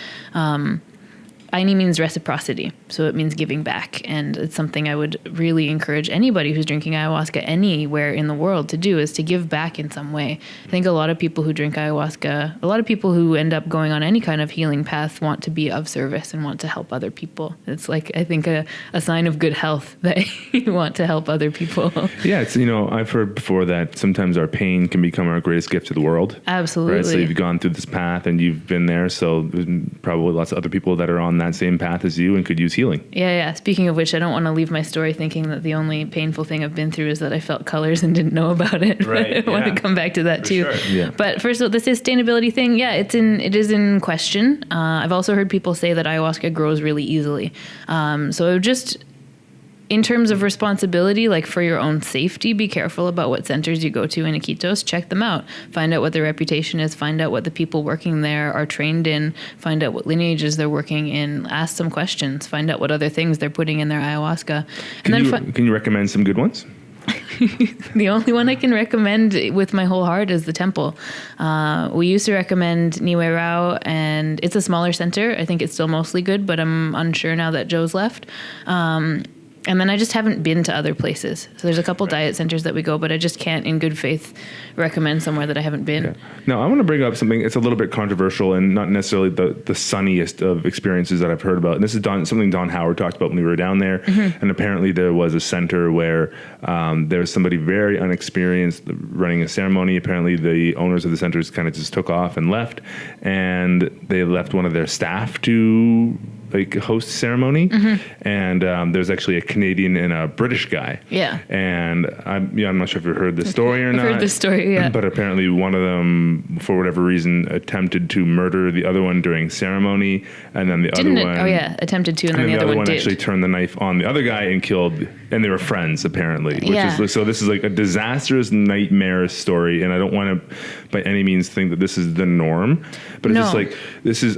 Aini means reciprocity, so it means giving back, and it's something I would really encourage anybody who's drinking ayahuasca anywhere in the world to do, is to give back in some way. I think a lot of people who drink ayahuasca, a lot of people who end up going on any kind of healing path want to be of service and want to help other people. It's like, I think, a sign of good health that you want to help other people. Yeah, it's, I've heard before that sometimes our pain can become our greatest gift to the world. Absolutely. Right? So you've gone through this path and you've been there, so there's probably lots of other people that are on that same path as you and could use healing. Yeah. Speaking of which, I don't want to leave my story thinking that the only painful thing I've been through is that I felt colors and didn't know about it. Right. I want to come back to that too. Sure. Yeah. But first of all, this sustainability thing, it is in question. I've also heard people say that ayahuasca grows really easily. So just in terms of responsibility, like for your own safety, be careful about what centers you go to in Iquitos. Check them out. Find out what their reputation is. Find out what the people working there are trained in. Find out what lineages they're working in. Ask some questions. Find out what other things they're putting in their ayahuasca. Can you recommend some good ones? The only one I can recommend with my whole heart is the temple. We used to recommend Niue Rao, and it's a smaller center. I think it's still mostly good, but I'm unsure now that Joe's left. And then I just haven't been to other places. So there's a couple diet centers that we go, but I just can't in good faith recommend somewhere that I haven't been. Yeah. Now, I want to bring up something. It's a little bit controversial and not necessarily the sunniest of experiences that I've heard about. And this is something Don Howard talked about when we were down there. Mm-hmm. And apparently there was a center where there was somebody very unexperienced running a ceremony. Apparently the owners of the centers kind of just took off and left. And they left one of their staff to host ceremony. Mm-hmm. And there's actually a Canadian and a British guy. Yeah. And I'm not sure if you've heard the story or not. I've heard the story, yeah. But apparently one of them, for whatever reason, attempted to murder the other one during ceremony. And then attempted to, and then the other one did. Actually turned the knife on the other guy and killed, and they were friends apparently. So this is like a disastrous, nightmarish story. And I don't want to by any means think that this is the norm, but it's just like,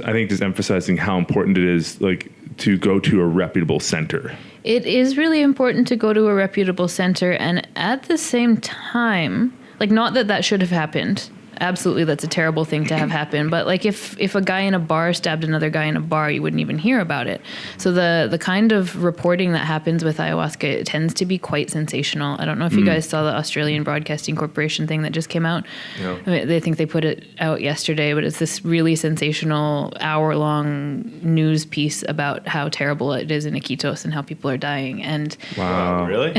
I think just emphasizing how important it is, like to go to a reputable center? It is really important to go to a reputable center, and at the same time, like, not that that should have happened. Absolutely, that's a terrible thing to have happen. But like, if a guy in a bar stabbed another guy in a bar, you wouldn't even hear about it. So the kind of reporting that happens with ayahuasca, it tends to be quite sensational. I don't know if you guys saw the Australian Broadcasting Corporation thing that just came out. No. I mean, they think they put it out yesterday, but it's this really sensational hour-long news piece about how terrible it is in Iquitos and how people are dying. And Wow. Really?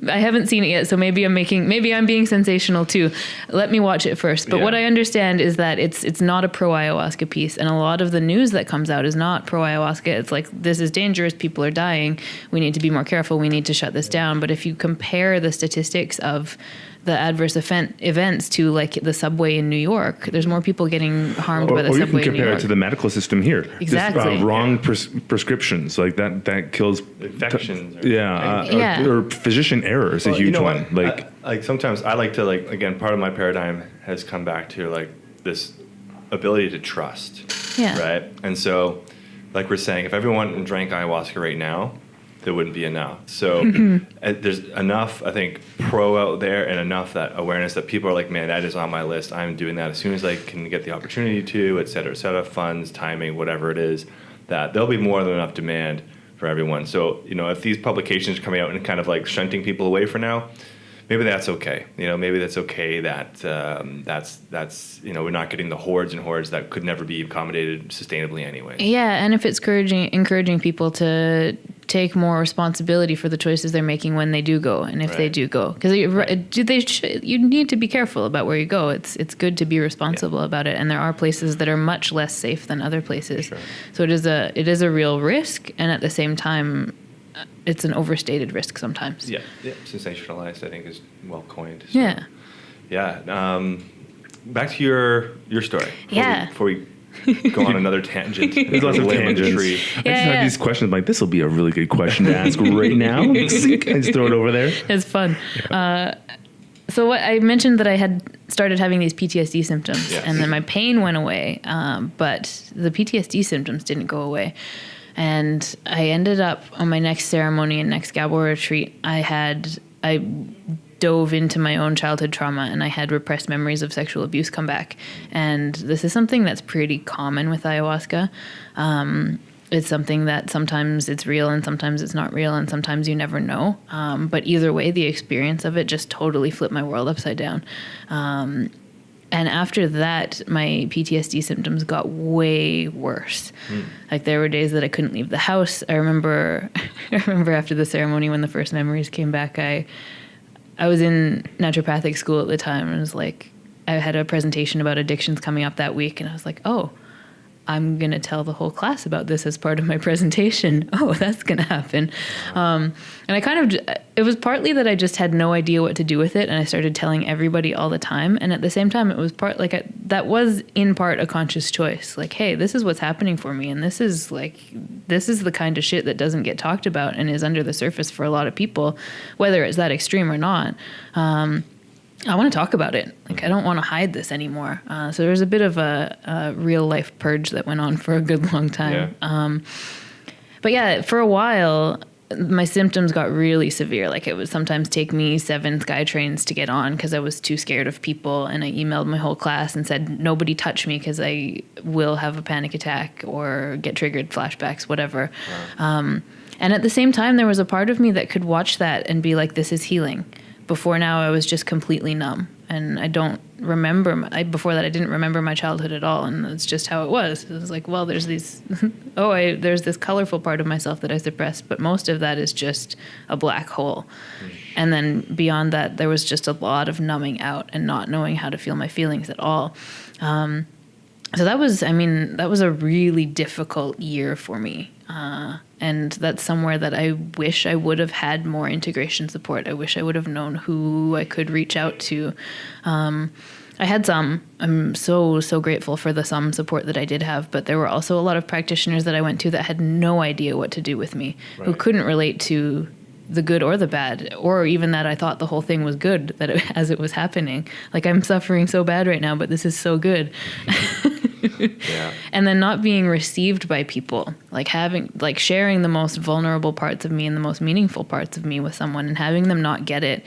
I haven't seen it yet, so maybe I'm being sensational too. Let me watch it first. But what I understand is that it's not a pro ayahuasca piece, and a lot of the news that comes out is not pro ayahuasca. It's like, this is dangerous, people are dying, we need to be more careful, we need to shut this down. But if you compare the statistics of the adverse events to like the subway in New York, there's more people getting harmed by the or you subway can in New compare York. it to the medical system here. Exactly. Just, wrong prescriptions, like that kills Infections. Yeah. or physician error is a huge one. Like sometimes I like to, like, again, part of my paradigm has come back to like this ability to trust. Yeah. Right. And so, like we're saying, if everyone drank ayahuasca right now, there wouldn't be enough. So there's enough, I think, pro out there, and enough that awareness that people are like, man, that is on my list. I'm doing that as soon as I can get the opportunity to, et cetera, funds, timing, whatever it is, that there'll be more than enough demand for everyone. So, if these publications are coming out and kind of like shunting people away for now, maybe that's okay. Maybe that's okay that that's we're not getting the hordes and hordes that could never be accommodated sustainably anyway. Yeah, and if it's encouraging people to take more responsibility for the choices they're making when they do go, and if they do go, because you need to be careful about where you go. It's good to be responsible about it, and there are places that are much less safe than other places. Sure. So it is a real risk, and at the same time, it's an overstated risk sometimes. Yeah. Sensationalized, I think, is well coined. So, yeah. Yeah. Back to your story. Before we go on another tangent. There's lots of tangents. I just have these questions. I'm like, this will be a really good question to ask right now. I just throw it over there. It's fun. So what I mentioned that I had started having these PTSD symptoms, and then my pain went away, but the PTSD symptoms didn't go away. And I ended up on my next ceremony and next Gabor retreat, I dove into my own childhood trauma, and I had repressed memories of sexual abuse come back. And this is something that's pretty common with ayahuasca. It's something that sometimes it's real and sometimes it's not real, and sometimes you never know. But either way, the experience of it just totally flipped my world upside down. And after that, my PTSD symptoms got way worse. Like, there were days that I couldn't leave the house. I remember after the ceremony, when the first memories came back, I was in naturopathic school at the time, and it was like, I had a presentation about addictions coming up that week, and I was like, oh, I'm going to tell the whole class about this as part of my presentation. Oh, that's going to happen. And it was partly that I just had no idea what to do with it, and I started telling everybody all the time. And at the same time, it was that was in part a conscious choice. Like, hey, this is what's happening for me, and this is the kind of shit that doesn't get talked about and is under the surface for a lot of people, whether it's that extreme or not. I want to talk about it. Like, I don't want to hide this anymore. So there was a bit of a real life purge that went on for a good long time. Yeah. But yeah, for a while, my symptoms got really severe. Like, it would sometimes take me 7 SkyTrains to get on because I was too scared of people. And I emailed my whole class and said, nobody touch me because I will have a panic attack or get triggered flashbacks, whatever. Wow. And at the same time, there was a part of me that could watch that and be like, this is healing. Before now, I was just completely numb, and I don't remember. Before that, I didn't remember my childhood at all, and that's just how it was. It was like, well, there's these, there's this colorful part of myself that I suppressed, but most of that is just a black hole. And then beyond that, there was just a lot of numbing out and not knowing how to feel my feelings at all. So that was a really difficult year for me. And that's somewhere that I wish I would have had more integration support. I wish I would have known who I could reach out to. I had some. I'm so grateful for the some support that I did have, but there were also a lot of practitioners that I went to that had no idea what to do with me, who couldn't relate to the good or the bad, or even that I thought the whole thing was good as it was happening. Like, I'm suffering so bad right now, but this is so good. Yeah. And then not being received by people, like sharing the most vulnerable parts of me and the most meaningful parts of me with someone, and having them not get it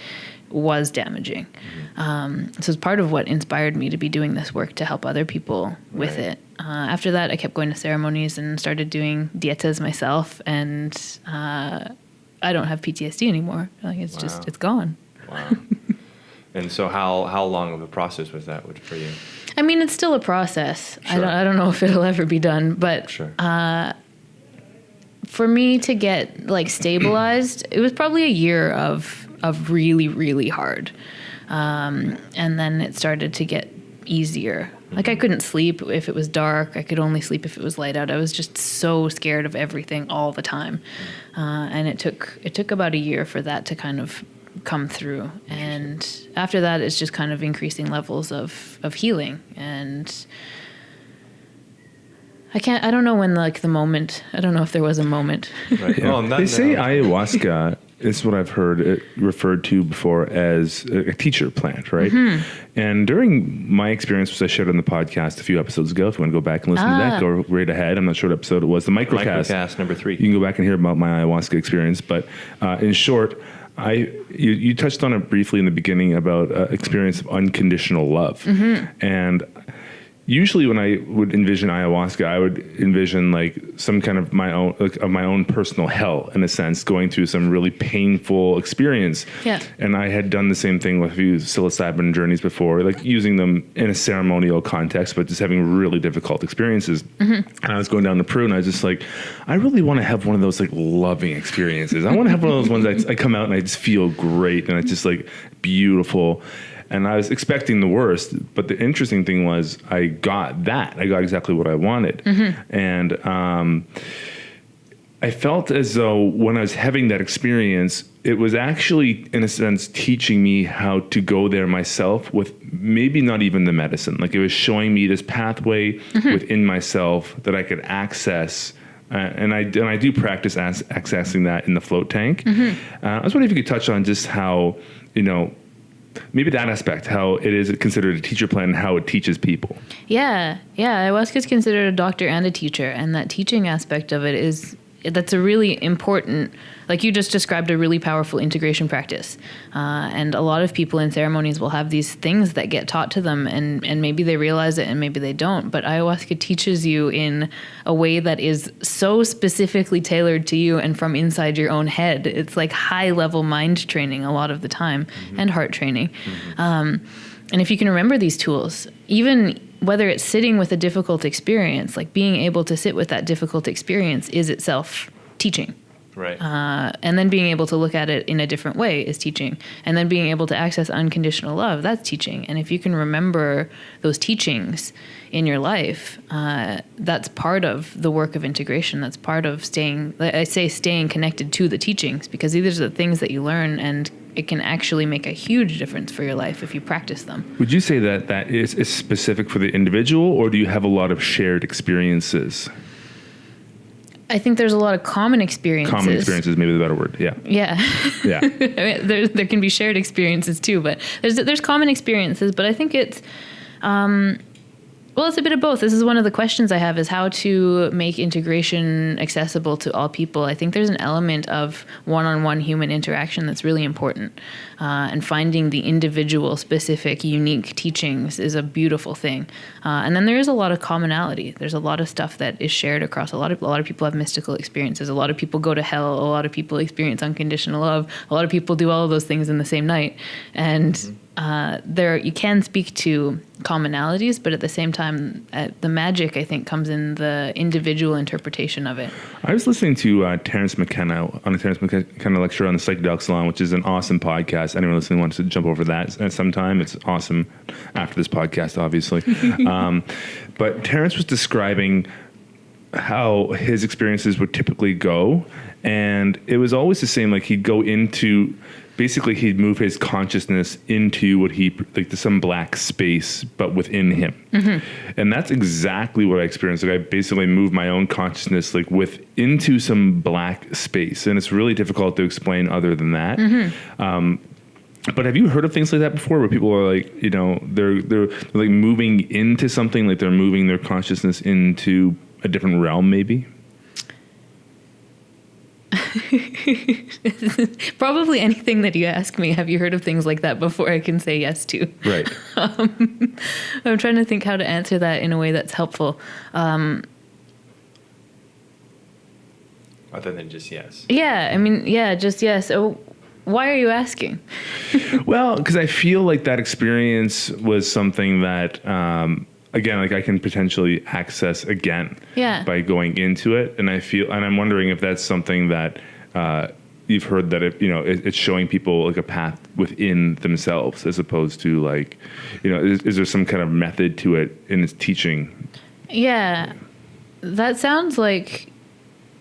was damaging. So it's part of what inspired me to be doing this work, to help other people with it. After that, I kept going to ceremonies and started doing dietas myself, and I don't have PTSD anymore. Like, it's just, it's gone. Wow. And so how long of a process was that for you? I mean, it's still a process. Sure. I don't know if it'll ever be done, but Sure. For me to get like stabilized, it was probably a year of really, really hard. And then it started to get easier. Like, I couldn't sleep if it was dark. I could only sleep if it was light out. I was just so scared of everything all the time. And it took about a year for that to kind of come through. And after that, it's just kind of increasing levels of healing. And I don't know when, like, the moment, I don't know if there was a moment. Right. Yeah. Well, They say ayahuasca is what I've heard it referred to before as a teacher plant, right? And during my experience, which I shared on the podcast a few episodes ago, if you want to go back and listen to that, go right ahead. I'm not sure what episode it was. The microcast number 3. You can go back and hear about my ayahuasca experience. But in short, you touched on it briefly in the beginning about experience of unconditional love. And usually when I would envision ayahuasca, I would envision like some kind of my own personal hell, in a sense, going through some really painful experience. Yeah. And I had done the same thing with a few psilocybin journeys before, like using them in a ceremonial context, but just having really difficult experiences. And I was going down to Peru, and I was just like, I really want to have one of those like loving experiences. I want to have one of those ones that I come out and I just feel great, and it's just like beautiful. And I was expecting the worst, but the interesting thing was I got that. I got exactly what I wanted. And I felt as though when I was having that experience, it was actually, in a sense, teaching me how to go there myself with maybe not even the medicine. Like, it was showing me this pathway within myself that I could access. And I do practice accessing that in the float tank. I was wondering if you could touch on just how, maybe that aspect, how it is considered a teacher plan and how it teaches people. Yeah. Ayahuasca is considered a doctor and a teacher, and that teaching aspect of it that's a really important, like you just described, a really powerful integration practice. And a lot of people in ceremonies will have these things that get taught to them, and maybe they realize it and maybe they don't. But ayahuasca teaches you in a way that is so specifically tailored to you and from inside your own head. It's like high-level mind training a lot of the time, and heart training. And if you can remember these tools, even whether it's sitting with a difficult experience, like being able to sit with that difficult experience is itself teaching. Right. And then being able to look at it in a different way is teaching. And then being able to access unconditional love, that's teaching. And if you can remember those teachings in your life, that's part of the work of integration. That's part of staying connected to the teachings, because these are the things that you learn, and it can actually make a huge difference for your life if you practice them. Would you say that is specific for the individual, or do you have a lot of shared experiences? I think there's a lot of common experiences. Common experiences, maybe the better word. Yeah. Yeah. Yeah. I mean, there can be shared experiences too, but there's common experiences. But I think it's it's a bit of both. This is one of the questions I have, is how to make integration accessible to all people. I think there's an element of one-on-one human interaction that's really important. And finding the individual, specific, unique teachings is a beautiful thing. And then there is a lot of commonality. There's a lot of stuff that is shared across a lot of people have mystical experiences. A lot of people go to hell. A lot of people experience unconditional love. A lot of people do all of those things in the same night. And you can speak to commonalities, but at the same time, the magic, I think, comes in the individual interpretation of it. I was listening to Terence McKenna on a Terence McKenna lecture on the Psychedelic Salon, which is an awesome podcast. Anyone listening wants to jump over that at some time. It's awesome after this podcast, obviously. But Terence was describing how his experiences would typically go, and it was always the same. Like, he'd go into, basically he'd move his consciousness into some black space, but within him. And that's exactly what I experienced. Like, I basically moved my own consciousness into some black space, and it's really difficult to explain other than that. But have you heard of things like that before, where people are like, you know, they're like moving into something, like they're moving their consciousness into a different realm, maybe? Probably anything that you ask me, have you heard of things like that before, I can say yes to. Right. I'm trying to think how to answer that in a way that's helpful. Other than just yes. Yeah, I mean, yeah, just yes. Oh, why are you asking? Well, because I feel like that experience was something that, again, like I can potentially access again by going into it. And I'm wondering if that's something that you've heard, that it's showing people like a path within themselves, as opposed to like, is there some kind of method to it in its teaching? Yeah, that sounds like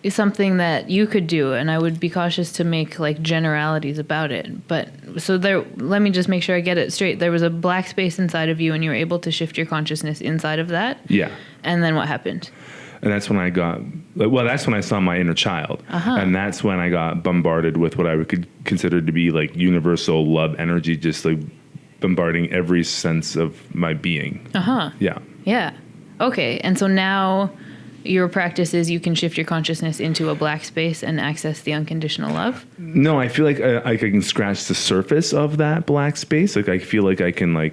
something that you could do, and I would be cautious to make like generalities about it. But so let me just make sure I get it straight. There was a black space inside of you, and you were able to shift your consciousness inside of that. Yeah. And then what happened? And that's when I that's when I saw my inner child. And that's when I got bombarded with what I could consider to be like universal love energy, just like bombarding every sense of my being. Yeah. Yeah. Okay. And so now your practice is you can shift your consciousness into a black space and access the unconditional love? No, I feel like I can scratch the surface of that black space. Like I feel like I can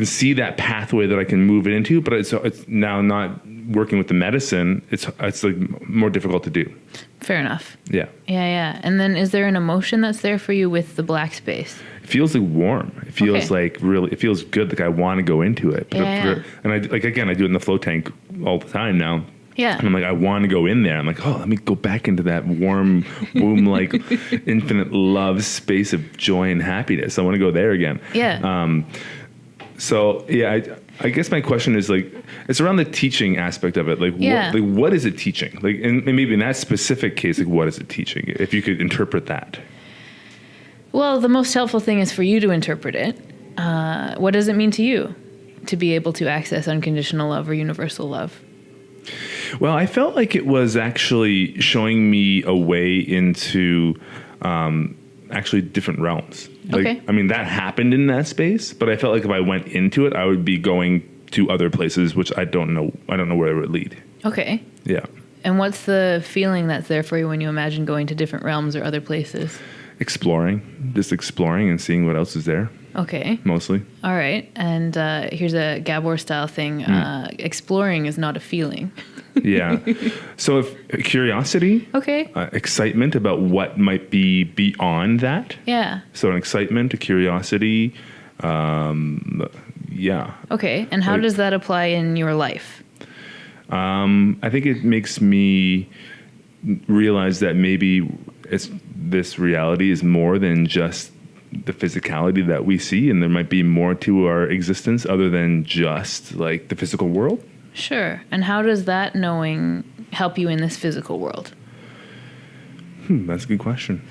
see that pathway that I can move it into, but it's now not working with the medicine. It's like more difficult to do. Fair enough. Yeah. Yeah. And then is there an emotion that's there for you with the black space? It feels like warm. It feels like really, it feels good. Like I want to go into it. But and I do it in the flow tank all the time now. Yeah. And I'm like, I want to go in there. I'm like, let me go back into that warm womb, like infinite love space of joy and happiness. I want to go there again. Yeah. So yeah, I guess my question is like, it's around the teaching aspect of it. Like, what is it teaching? Like, and maybe in that specific case, like, what is it teaching? If you could interpret that. Well, the most helpful thing is for you to interpret it. What does it mean to you to be able to access unconditional love or universal love? Well, I felt like it was actually showing me a way into actually different realms. Like, I mean, that happened in that space, but I felt like if I went into it, I would be going to other places, which I don't know where it would lead. Okay. Yeah. And what's the feeling that's there for you when you imagine going to different realms or other places? Just exploring and seeing what else is there. Okay. Mostly. All right. And here's a Gabor style thing. Exploring is not a feeling. Yeah. So if curiosity. Okay. Excitement about what might be beyond that. Yeah. So an excitement, a curiosity. Yeah. Okay. And how does that apply in your life? I think it makes me realize that maybe this reality is more than just the physicality that we see, and there might be more to our existence other than just like the physical world. Sure. And how does that knowing help you in this physical world? That's a good question.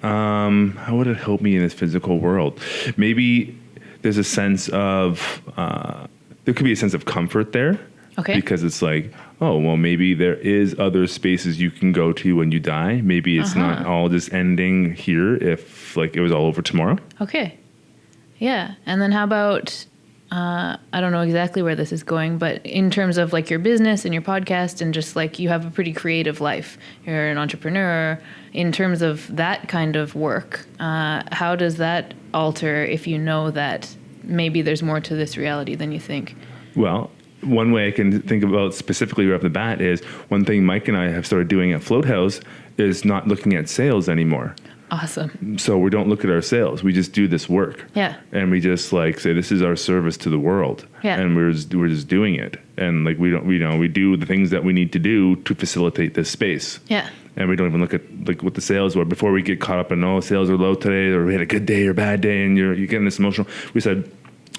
How would it help me in this physical world? Maybe there's a sense of, there could be a sense of comfort there. Okay. Because it's like, oh, well, maybe there is other spaces you can go to when you die. Maybe it's not all just ending here if like it was all over tomorrow. Okay. Yeah. And then how about, I don't know exactly where this is going, but in terms of like your business and your podcast and just like you have a pretty creative life, you're an entrepreneur, in terms of that kind of work, how does that alter if you know that maybe there's more to this reality than you think? Well, one way I can think about specifically right off the bat is one thing Mike and I have started doing at Float House is not looking at sales anymore. Awesome. So we don't look at our sales. We just do this work. Yeah. And we just like say, this is our service to the world. Yeah. And we're just doing it. And like, we do the things that we need to do to facilitate this space. Yeah. And we don't even look at like what the sales were before we get caught up in, sales are low today, or we had a good day or bad day. And you're getting this emotional. We said,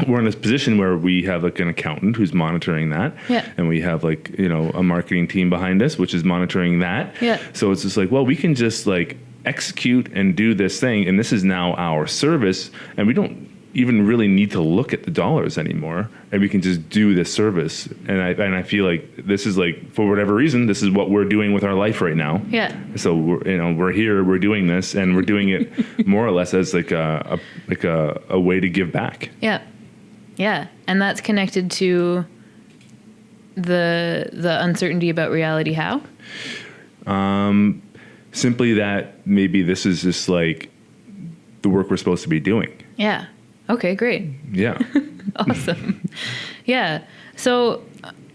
we're in this position where we have like an accountant who's monitoring that. Yeah. And we have like, a marketing team behind us, which is monitoring that. Yeah. So it's just like, well, we can just like execute and do this thing. And this is now our service. And we don't even really need to look at the dollars anymore, and we can just do this service. And I feel like this is like, for whatever reason, this is what we're doing with our life right now. Yeah. So we're here, we're doing this, and we're doing it more or less as like a way to give back. Yeah. Yeah. And that's connected to the uncertainty about reality. How? Simply that maybe this is just like the work we're supposed to be doing. Yeah. Okay, great. Yeah. Awesome. Yeah. So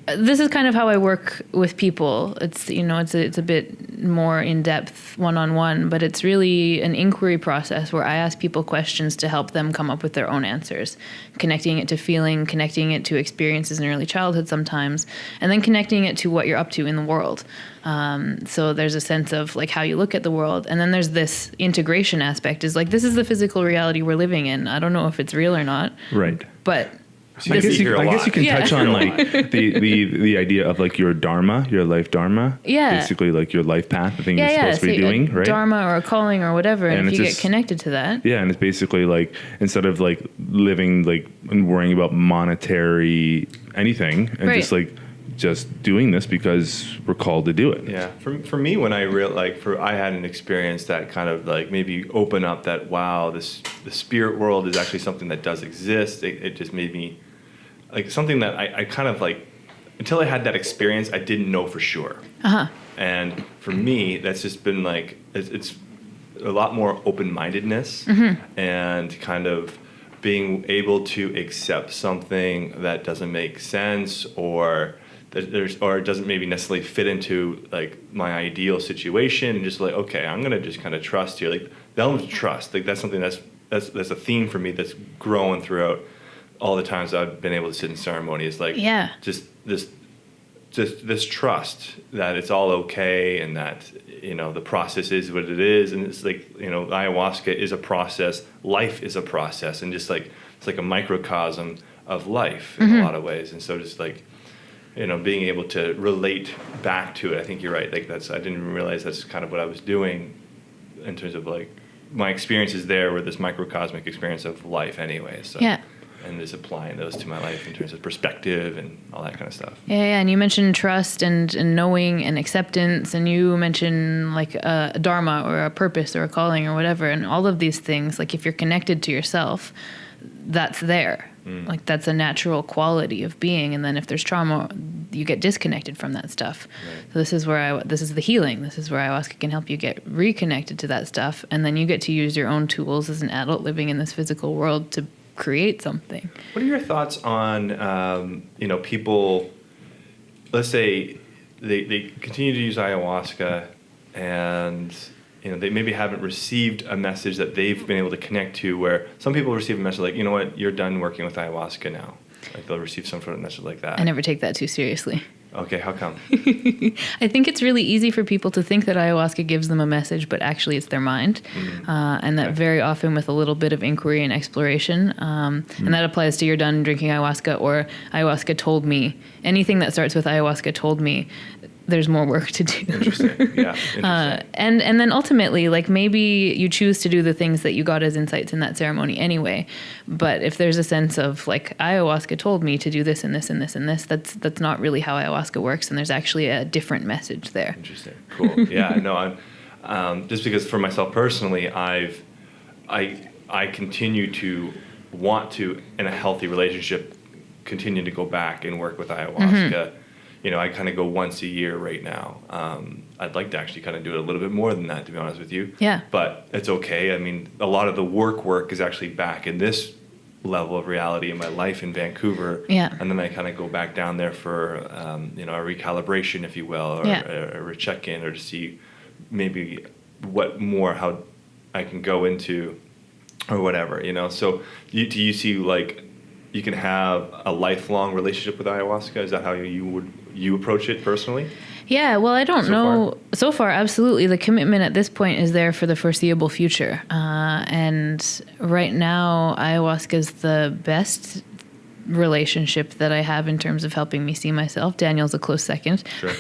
this is kind of how I work with people. It's, it's a bit more in-depth one-on-one, but it's really an inquiry process where I ask people questions to help them come up with their own answers, connecting it to feeling, connecting it to experiences in early childhood sometimes, and then connecting it to what you're up to in the world. So there's a sense of like how you look at the world. And then there's this integration aspect is like, this is the physical reality we're living in. I don't know if it's real or not. Right. But So I guess you can Yeah. touch on like the idea of like your dharma, your life dharma. Yeah. Basically like your life path, the thing you're supposed to be so doing, a right? Dharma or a calling or whatever. And And if it's you just- get connected to that. Yeah, and it's basically like instead of like living like and worrying about monetary anything and Right. just doing this because we're called to do it. Yeah, for me, when I had an experience that kind of like maybe open up that, wow, the spirit world is actually something that does exist. It just made me like something that I kind of like, until I had that experience, I didn't know for sure. Uh-huh. And for me, that's just been like, it's a lot more open-mindedness and kind of being able to accept something that doesn't make sense or it doesn't maybe necessarily fit into like my ideal situation, and just like, okay, I'm gonna just kind of trust here. Like the element of trust, like that's something that's a theme for me that's growing throughout all the times I've been able to sit in ceremony. Is like just this trust that it's all okay and that the process is what it is, and it's like ayahuasca is a process, life is a process, and just like it's like a microcosm of life in a lot of ways, and so just like being able to relate back to it. I think you're right. Like I didn't even realize that's kind of what I was doing in terms of like my experiences there were this microcosmic experience of life anyway. So Yeah. and just applying those to my life in terms of perspective and all that kind of stuff. Yeah, and you mentioned trust and knowing and acceptance, and you mentioned like a dharma or a purpose or a calling or whatever, and all of these things, like if you're connected to yourself, that's there. Like that's a natural quality of being, and then if there's trauma, you get disconnected from that stuff. Right. So this is the healing. This is where ayahuasca can help you get reconnected to that stuff, and then you get to use your own tools as an adult living in this physical world to create something. What are your thoughts on people? Let's say they continue to use ayahuasca, and they maybe haven't received a message that they've been able to connect to. Where some people receive a message like, you know what, you're done working with ayahuasca now. Like they'll receive some sort of message like that. I never take that too seriously. Okay, how come? I think it's really easy for people to think that ayahuasca gives them a message, but actually it's their mind. And that very often with a little bit of inquiry and exploration. And that applies to you're done drinking ayahuasca or ayahuasca told me. Anything that starts with ayahuasca told me, there's more work to do. Interesting. Yeah. Interesting. And then ultimately, like maybe you choose to do the things that you got as insights in that ceremony anyway. But if there's a sense of like ayahuasca told me to do this and this and this and this, that's not really how ayahuasca works. And there's actually a different message there. Interesting. Cool. Yeah. No. I'm just because for myself personally, I continue to want to in a healthy relationship continue to go back and work with ayahuasca. I kind of go once a year right now. I'd like to actually kind of do it a little bit more than that, to be honest with you. Yeah. But it's okay. I mean, a lot of the work is actually back in this level of reality in my life in Vancouver. Yeah. And then I kind of go back down there for, a recalibration, if you will, or a check-in, or to see maybe how I can go into or whatever, So do you see like you can have a lifelong relationship with ayahuasca? Is that how you approach it personally? Yeah, well, I don't So know. So far, absolutely. The commitment at this point is there for the foreseeable future. And right now, ayahuasca is the best relationship that I have in terms of helping me see myself. Daniel's a close second. Sure.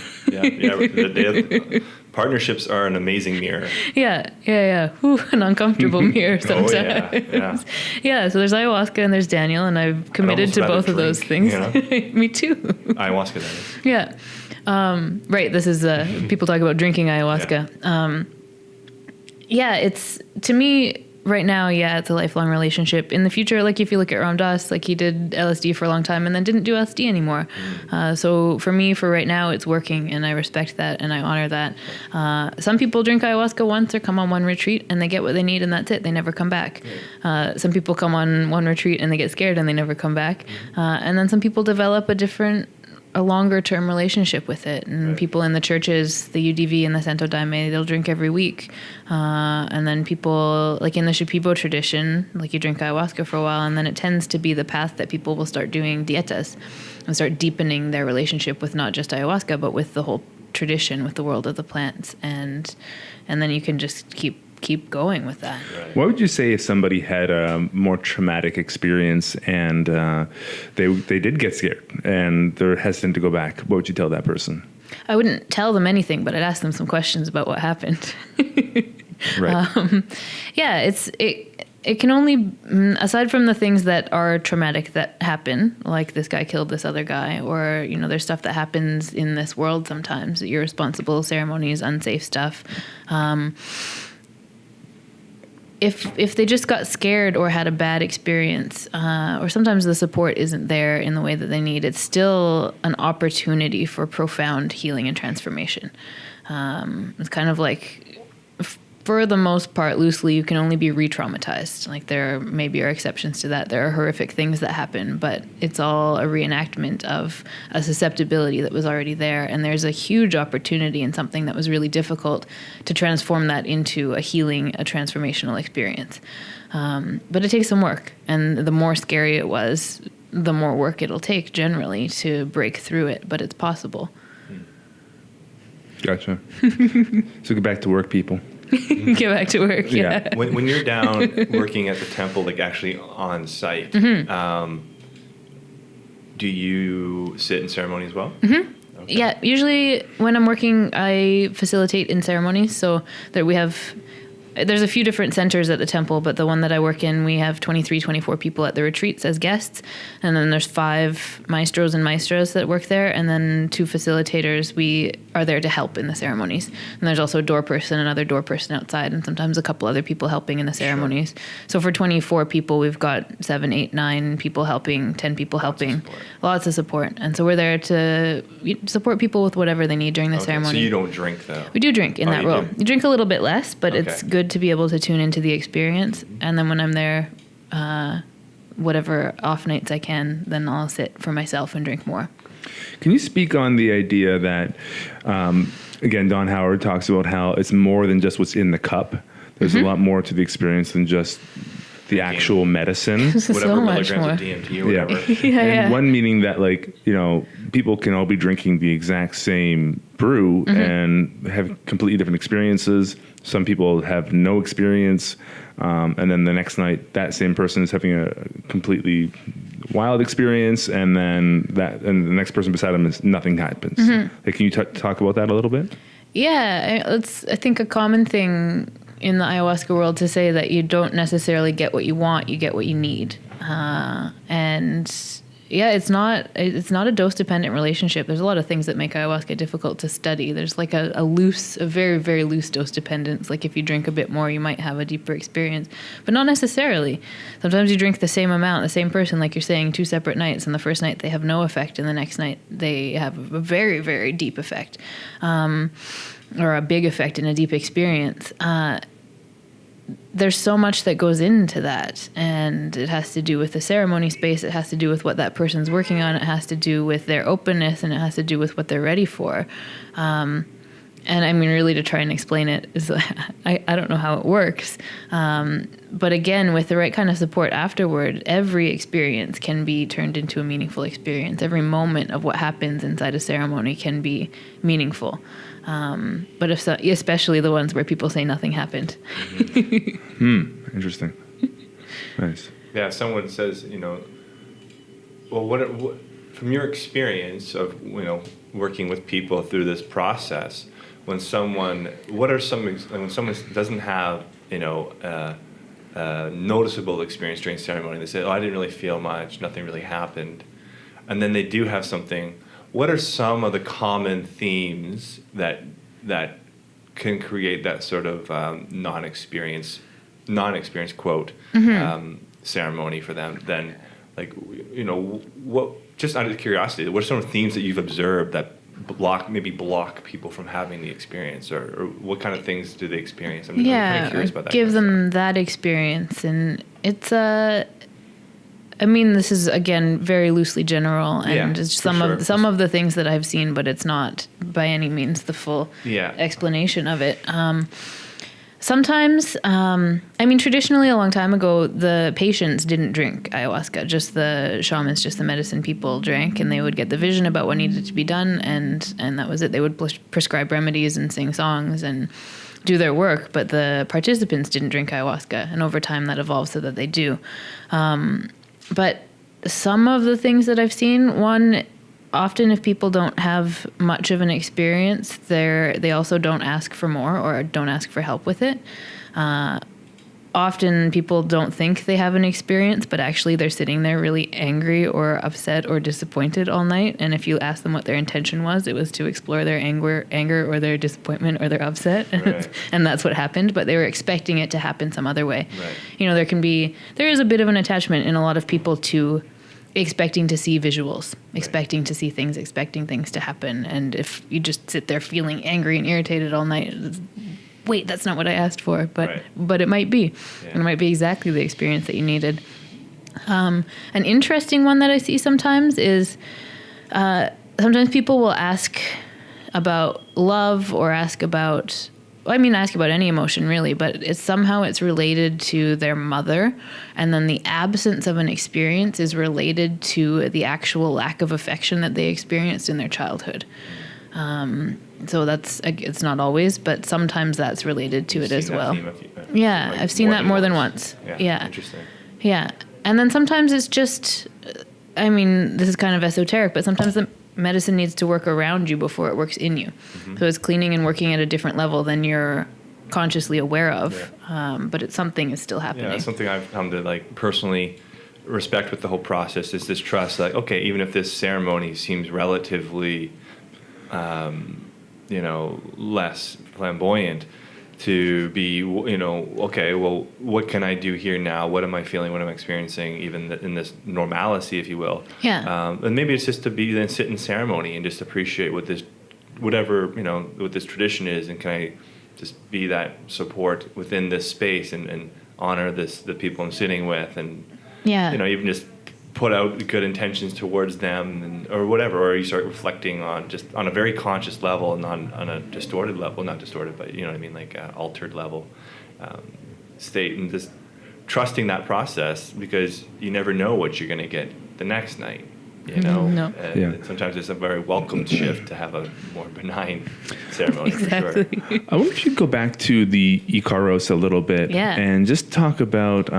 Partnerships are an amazing mirror. Yeah. Ooh, an uncomfortable mirror sometimes. Yeah. So there's ayahuasca and there's Daniel, and I've committed to both of those things. Me too. Ayahuasca, that is. Yeah. Right. This is people talk about drinking ayahuasca. It's, to me right now, it's a lifelong relationship. In the future, like if you look at Ram Dass, like he did LSD for a long time and then didn't do LSD anymore. So for me, for right now, it's working, and I respect that and I honor that. Some people drink ayahuasca once or come on one retreat and they get what they need and that's it. They never come back. Some people come on one retreat and they get scared and they never come back. And then some people develop a longer term relationship with it. And people in the churches, the UDV and the Santo Daime, they'll drink every week. And then people, like in the Shipibo tradition, like you drink ayahuasca for a while, and then it tends to be the path that people will start doing dietas and start deepening their relationship with not just ayahuasca, but with the whole tradition, with the world of the plants. And then you can just keep going with that. Right. What would you say if somebody had a more traumatic experience and they did get scared and they're hesitant to go back? What would you tell that person? I wouldn't tell them anything, but I'd ask them some questions about what happened. Right. It can only, aside from the things that are traumatic that happen, like this guy killed this other guy, or, there's stuff that happens in this world sometimes, irresponsible ceremonies, unsafe stuff. If they just got scared or had a bad experience, or sometimes the support isn't there in the way that they need, it's still an opportunity for profound healing and transformation. It's kind of like, for the most part, loosely, you can only be re-traumatized. Like there maybe are exceptions to that. There are horrific things that happen, but it's all a reenactment of a susceptibility that was already there. And there's a huge opportunity in something that was really difficult to transform that into a healing, a transformational experience. But it takes some work. And the more scary it was, the more work it'll take generally to break through it. But it's possible. Gotcha. So get back to work, people. Get back to work. Yeah. When you're down working at the temple, like actually on site, do you sit in ceremony as well? Okay. Yeah. Usually when I'm working, I facilitate in ceremonies. So that there's a few different centers at the temple, but the one that I work in, we have 23, 24 people at the retreats as guests. And then there's 5 maestros and maestras that work there. And then 2 facilitators. We are there to help in the ceremonies. And there's also a door person, another door person outside, and sometimes a couple other people helping in the ceremonies. Sure. So for 24 people, we've got 7, 8, 9 people helping, 10 people helping. Lots of support. And so we're there to support people with whatever they need during the ceremony. So you don't drink, though? We do drink in that role. You drink a little bit less, but it's good to be able to tune into the experience. And then when I'm there, whatever off nights I can, then I'll sit for myself and drink more. Can you speak on the idea that, again, Don Howard talks about how it's more than just what's in the cup. There's a lot more to the experience than just the actual medicine. Whatever so much milligrams more. of DMT or whatever. And one meaning that, like, people can all be drinking the exact same brew and have completely different experiences. Some people have no experience, and then the next night, that same person is having a completely wild experience, and then the next person beside them is nothing happens. Like, can you talk about that a little bit? Yeah, it's I think a common thing in the ayahuasca world to say that you don't necessarily get what you want, you get what you need, and yeah, it's not a dose dependent relationship. There's a lot of things that make ayahuasca difficult to study. There's like a very, very loose dose dependence. Like if you drink a bit more, you might have a deeper experience, but not necessarily. Sometimes you drink the same amount, the same person, like you're saying, 2 separate nights, and the first night they have no effect, and the next night they have a very, very deep effect, or a big effect in a deep experience. There's so much that goes into that, and it has to do with the ceremony space. It has to do with what that person's working on. It has to do with their openness, and it has to do with what they're ready for. And I mean, really, to try and explain it is, I don't know how it works. But again, with the right kind of support afterward, every experience can be turned into a meaningful experience. Every moment of what happens inside a ceremony can be meaningful. But especially the ones where people say nothing happened. Interesting. Nice. Yeah, if someone says, well, what from your experience of working with people through this process, when someone doesn't have noticeable experience during ceremony, they say, "Oh, I didn't really feel much. Nothing really happened," and then they do have something. What are some of the common themes that can create that sort of non-experience quote ceremony for them? Then, what? Just out of curiosity, what are some of the themes that you've observed that block people from having the experience, or what kind of things do they experience? I'm kind of curious about that. Give them that experience, and it's I mean, this is again very loosely general, and it's some of the things that I've seen, but it's not by any means the full explanation of it. Sometimes, I mean, traditionally, a long time ago, the patients didn't drink ayahuasca. Just the shamans, just the medicine people drank, and they would get the vision about what needed to be done, and that was it. They would prescribe remedies and sing songs and do their work, but the participants didn't drink ayahuasca, and over time that evolved so that they do. But some of the things that I've seen, often if people don't have much of an experience, they also don't ask for more or don't ask for help with it. Often people don't think they have an experience, but actually they're sitting there really angry or upset or disappointed all night. And if you ask them what their intention was, it was to explore their anger or their disappointment or their upset. Right. And that's what happened, but they were expecting it to happen some other way. Right. There is a bit of an attachment in a lot of people to expecting to see visuals, expecting to see things, expecting things to happen. And if you just sit there feeling angry and irritated all night, wait, that's not what I asked for, but it might be. Yeah. It might be exactly the experience that you needed. An interesting one that I see sometimes is sometimes people will ask about love or ask about any emotion really, but it's related to their mother, and then the absence of an experience is related to the actual lack of affection that they experienced in their childhood. So it's not always, but sometimes that's related to it as well. I've seen that more than once. Yeah. Interesting. Yeah. And then sometimes it's just, this is kind of esoteric, but sometimes the medicine needs to work around you before it works in you. Mm-hmm. So it's cleaning and working at a different level than you're consciously aware of. Yeah. But something is still happening. Yeah, something I've come to personally respect with the whole process is this trust. Okay, even if this ceremony seems relatively less flamboyant, to be, okay, well, what can I do here now? What am I feeling? What am I experiencing? Even in this normalcy, if you will. Yeah. And maybe it's just to sit in ceremony and just appreciate what this tradition is, and can I just be that support within this space and honor the people I'm sitting with, and even just put out good intentions towards them, or whatever, or you start reflecting on a very conscious level, and on a distorted level, not distorted, but altered level state, and just trusting that process, because you never know what you're going to get the next night. No. And sometimes it's a very welcome shift to have a more benign ceremony. Exactly. For sure. I wonder if you could go back to the Ikaros a little bit, and just talk about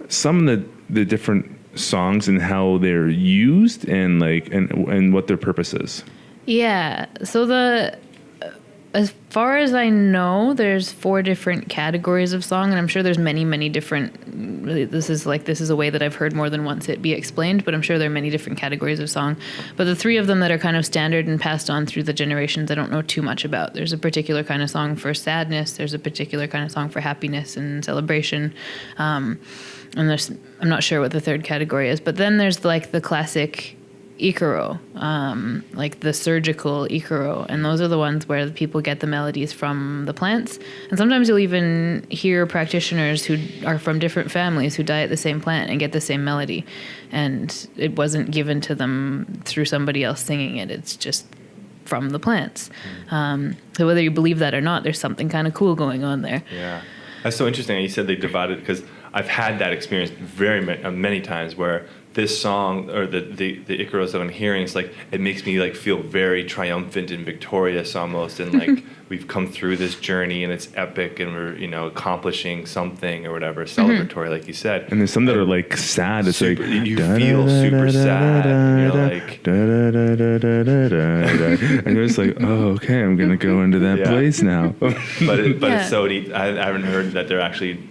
some of the different songs and how they're used, and and what their purpose is. Yeah. So as far as I know, there's 4 different categories of song, and I'm sure there's many, many different. This is a way that I've heard more than once it be explained, but I'm sure there are many different categories of song. But the 3 of them that are kind of standard and passed on through the generations, I don't know too much about. There's a particular kind of song for sadness. There's a particular kind of song for happiness and celebration. And I'm not sure what the 3rd category is, but then there's the classic Ikaro, the surgical Ikaro, and those are the ones where the people get the melodies from the plants. And sometimes you'll even hear practitioners who are from different families who diet the same plant and get the same melody, and it wasn't given to them through somebody else singing it. It's just from the plants. So whether you believe that or not, there's something kind of cool going on there. Yeah, that's so interesting. You said they divided, because I've had that experience very many times where this song or the Icaros that I'm hearing, it's like it makes me like feel very triumphant and victorious almost, and like we've come through this journey and it's epic and we're, you know, accomplishing something or whatever, celebratory, like you said. And there's some that are like sad. It's super, like you feel super sad. And you're like, and you're just like, oh, okay, I'm gonna go into that place now. but it's so neat. I haven't heard that they're actually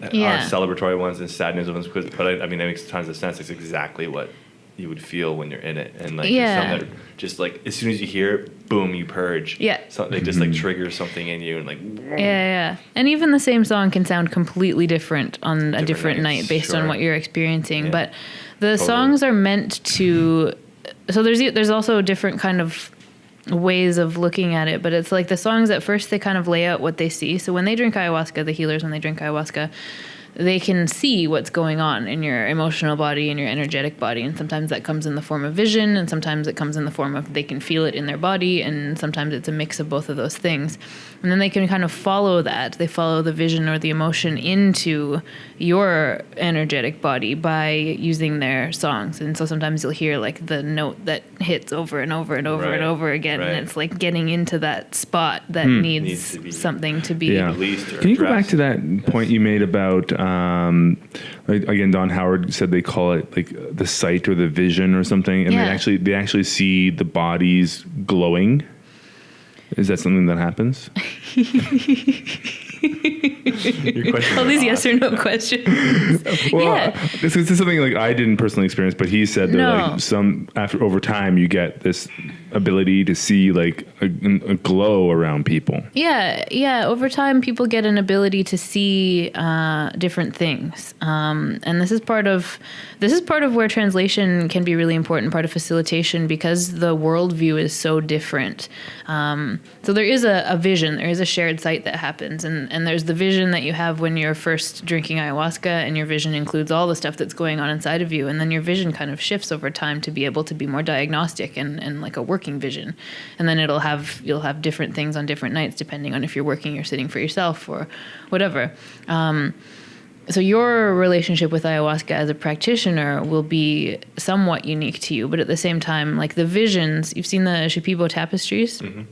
are celebratory ones and sadness ones, but I mean that makes tons of sense. It's exactly what you would feel when you're in it, and like there's some that are just like as soon as you hear it, boom, you purge. So they just like trigger something in you and like and even the same song can sound completely different on a different night based on what you're experiencing. But the songs are meant to. So there's also different kind of ways of looking at it, but it's like the songs at first they kind of lay out what they see. So when they drink ayahuasca, the healers, when they drink ayahuasca, they can see what's going on in your emotional body and your energetic body, and sometimes that comes in the form of vision, and sometimes it comes in the form of they can feel it in their body, and sometimes it's a mix of both of those things. And then they can kind of follow that. They follow the vision or the emotion into your energetic body by using their songs. And so sometimes you'll hear like the note that hits over and over and over and over again, and it's like getting into that spot that needs to be something to be released. Can you go back to that point you made about again, Don Howard said they call it like the sight or the vision or something, and they actually see the bodies glowing. Is that something that happens? All these yes or no questions. Well, this is something like I didn't personally experience, but he said that like over time you get this ability to see like a glow around people. Yeah. Over time, people get an ability to see different things, and this is part of where translation can be really important. Part of facilitation, because the worldview is so different. So there is a vision, there is a shared sight that happens, and there's the vision that you have when you're first drinking ayahuasca, and your vision includes all the stuff that's going on inside of you, and then your vision kind of shifts over time to be able to be more diagnostic and like a working vision, and then you'll have different things on different nights depending on if you're working or sitting for yourself or whatever. So your relationship with ayahuasca as a practitioner will be somewhat unique to you, but at the same time, like the visions, you've seen the Shipibo tapestries? Mm-hmm.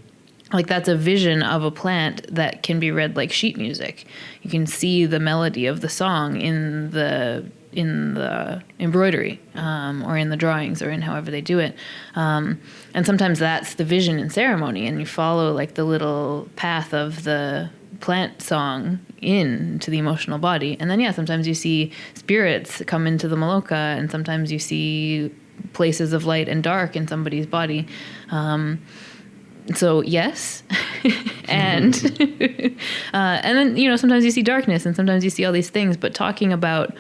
Like that's a vision of a plant that can be read like sheet music. You can see the melody of the song in the embroidery or in the drawings or in however they do it. And sometimes that's the vision in ceremony, and you follow like the little path of the plant song into the emotional body. And then, sometimes you see spirits come into the maloka, and sometimes you see places of light and dark in somebody's body. So yes, and and then sometimes you see darkness, and sometimes you see all these things. But talking about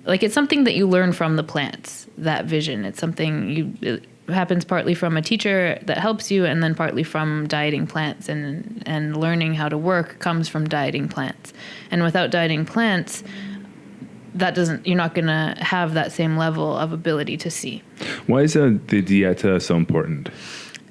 like it's something that you learn from the plants. That vision, it's something it happens partly from a teacher that helps you, and then partly from dieting plants, and learning how to work comes from dieting plants. And without dieting plants, you're not going to have that same level of ability to see. Why is the dieta so important?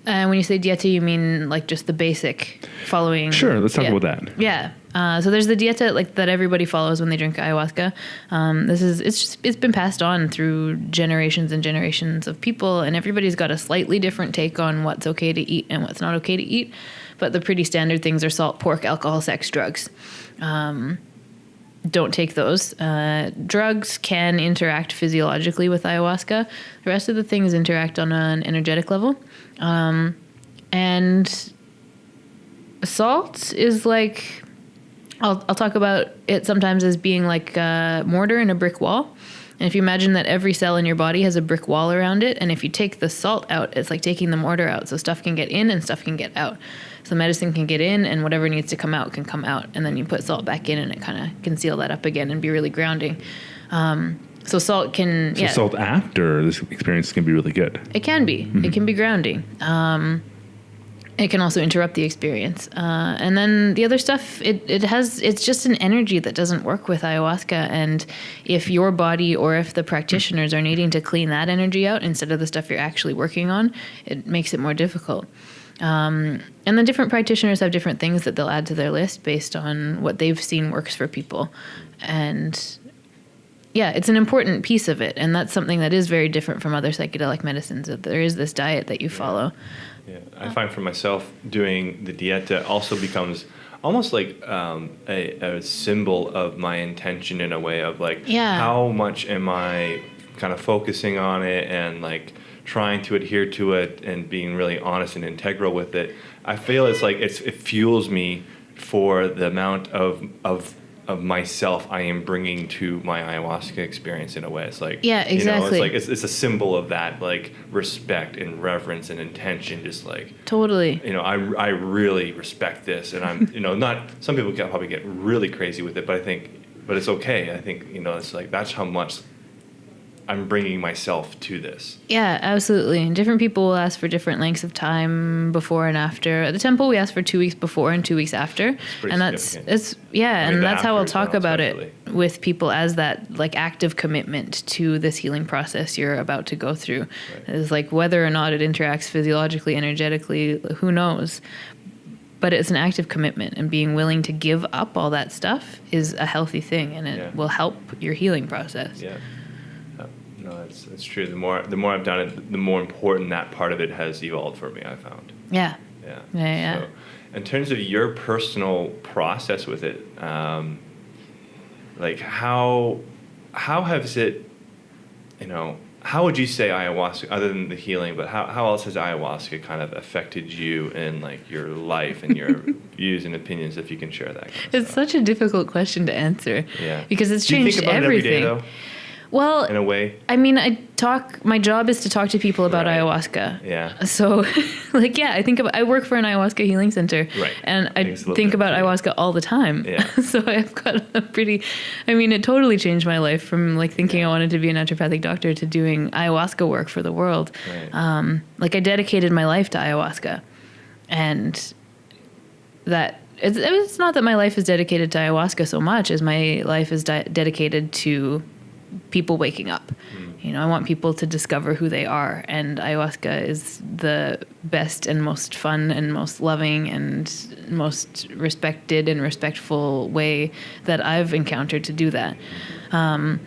And when you say dieta, you mean like just the basic following? Sure, let's talk about that. Yeah. So there's the dieta like that everybody follows when they drink ayahuasca. It's been passed on through generations and generations of people, and everybody's got a slightly different take on what's okay to eat and what's not okay to eat. But the pretty standard things are salt, pork, alcohol, sex, drugs. Don't take those. Drugs can interact physiologically with ayahuasca. The rest of the things interact on an energetic level. And salt is like, I'll talk about it sometimes as being like a mortar in a brick wall. And if you imagine that every cell in your body has a brick wall around it, and if you take the salt out, it's like taking the mortar out. So stuff can get in and stuff can get out. So medicine can get in, and whatever needs to come out can come out. And then you put salt back in, and it kind of can seal that up again and be really grounding. So salt can... So salt after this experience can be really good. It can be. Mm-hmm. It can be grounding. It can also interrupt the experience. And then the other stuff, it's just an energy that doesn't work with ayahuasca. And if your body or if the practitioners are needing to clean that energy out instead of the stuff you're actually working on, it makes it more difficult. And then different practitioners have different things that they'll add to their list based on what they've seen works for people. And it's an important piece of it. And that's something that is very different from other psychedelic medicines, that there is this diet that you follow. Yeah, I find for myself doing the dieta also becomes almost like a symbol of my intention in a way of like how much am I kind of focusing on it and like trying to adhere to it and being really honest and integral with it. I feel it's like it fuels me for the amount of myself I am bringing to my ayahuasca experience in a way. It's like, exactly. You know, it's like it's a symbol of that like respect and reverence and intention. Just like totally. You know, I really respect this, and I'm not. Some people can probably get really crazy with it, but it's okay. I think it's like that's how much I'm bringing myself to this. Yeah, absolutely. And different people will ask for different lengths of time before and after. At the temple, we ask for 2 weeks before and 2 weeks after. And that's how I'll talk about it with people as that like active commitment to this healing process you're about to go through. Right. It's like whether or not it interacts physiologically, energetically, who knows? But it's an active commitment, and being willing to give up all that stuff is a healthy thing, and it will help your healing process. Yeah. No, it's true. The more I've done it, the more important that part of it has evolved for me, I found. Yeah. So, in terms of your personal process with it, like how has it, how would you say ayahuasca, other than the healing, but how else has ayahuasca kind of affected you in like your life and your views and opinions, if you can share that kind of It's stuff? such a difficult question to answer. Yeah. Because it's Do you changed think about everything. It every day, though? Well, in a way. I mean, my job is to talk to people about ayahuasca. Yeah. So, I work for an ayahuasca healing center. Right. And I think about ayahuasca all the time. Yeah. So I've got it totally changed my life from like thinking I wanted to be a naturopathic doctor to doing ayahuasca work for the world. Right. I dedicated my life to ayahuasca. And that it's not that my life is dedicated to ayahuasca so much as my life is dedicated to people waking up. I want people to discover who they are, and ayahuasca is the best and most fun and most loving and most respected and respectful way that I've encountered to do that. In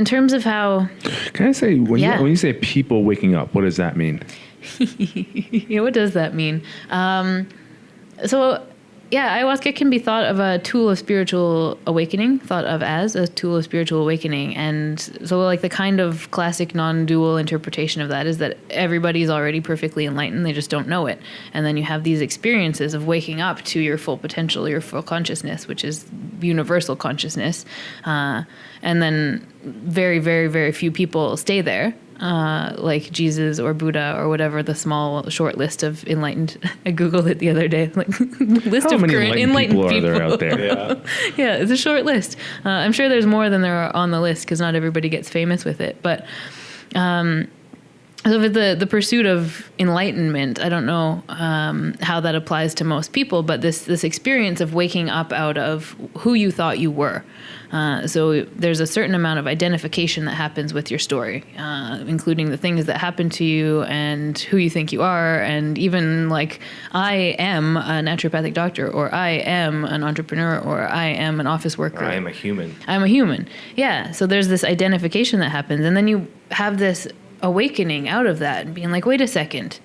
terms of how... Can I say, when you say people waking up, what does that mean? What does that mean? Ayahuasca can be thought of a tool of spiritual awakening, And so like the kind of classic non-dual interpretation of that is that everybody's already perfectly enlightened, they just don't know it. And then you have these experiences of waking up to your full potential, your full consciousness, which is universal consciousness. And then very, very, very few people stay there. Like Jesus or Buddha or whatever, the small short list of enlightened. I Googled it the other day. Like list How of many current enlightened people are there out there? Yeah, it's a short list. I'm sure there's more than there are on the list because not everybody gets famous with it. But so with the pursuit of enlightenment, I don't know how that applies to most people, but this experience of waking up out of who you thought you were. So there's a certain amount of identification that happens with your story, including the things that happen to you and who you think you are, and even like, I am a naturopathic doctor, or I am an entrepreneur, or I am an office worker. Or I am a human. I'm a human. Yeah. So there's this identification that happens, and then you have this awakening out of that and being like, wait a second,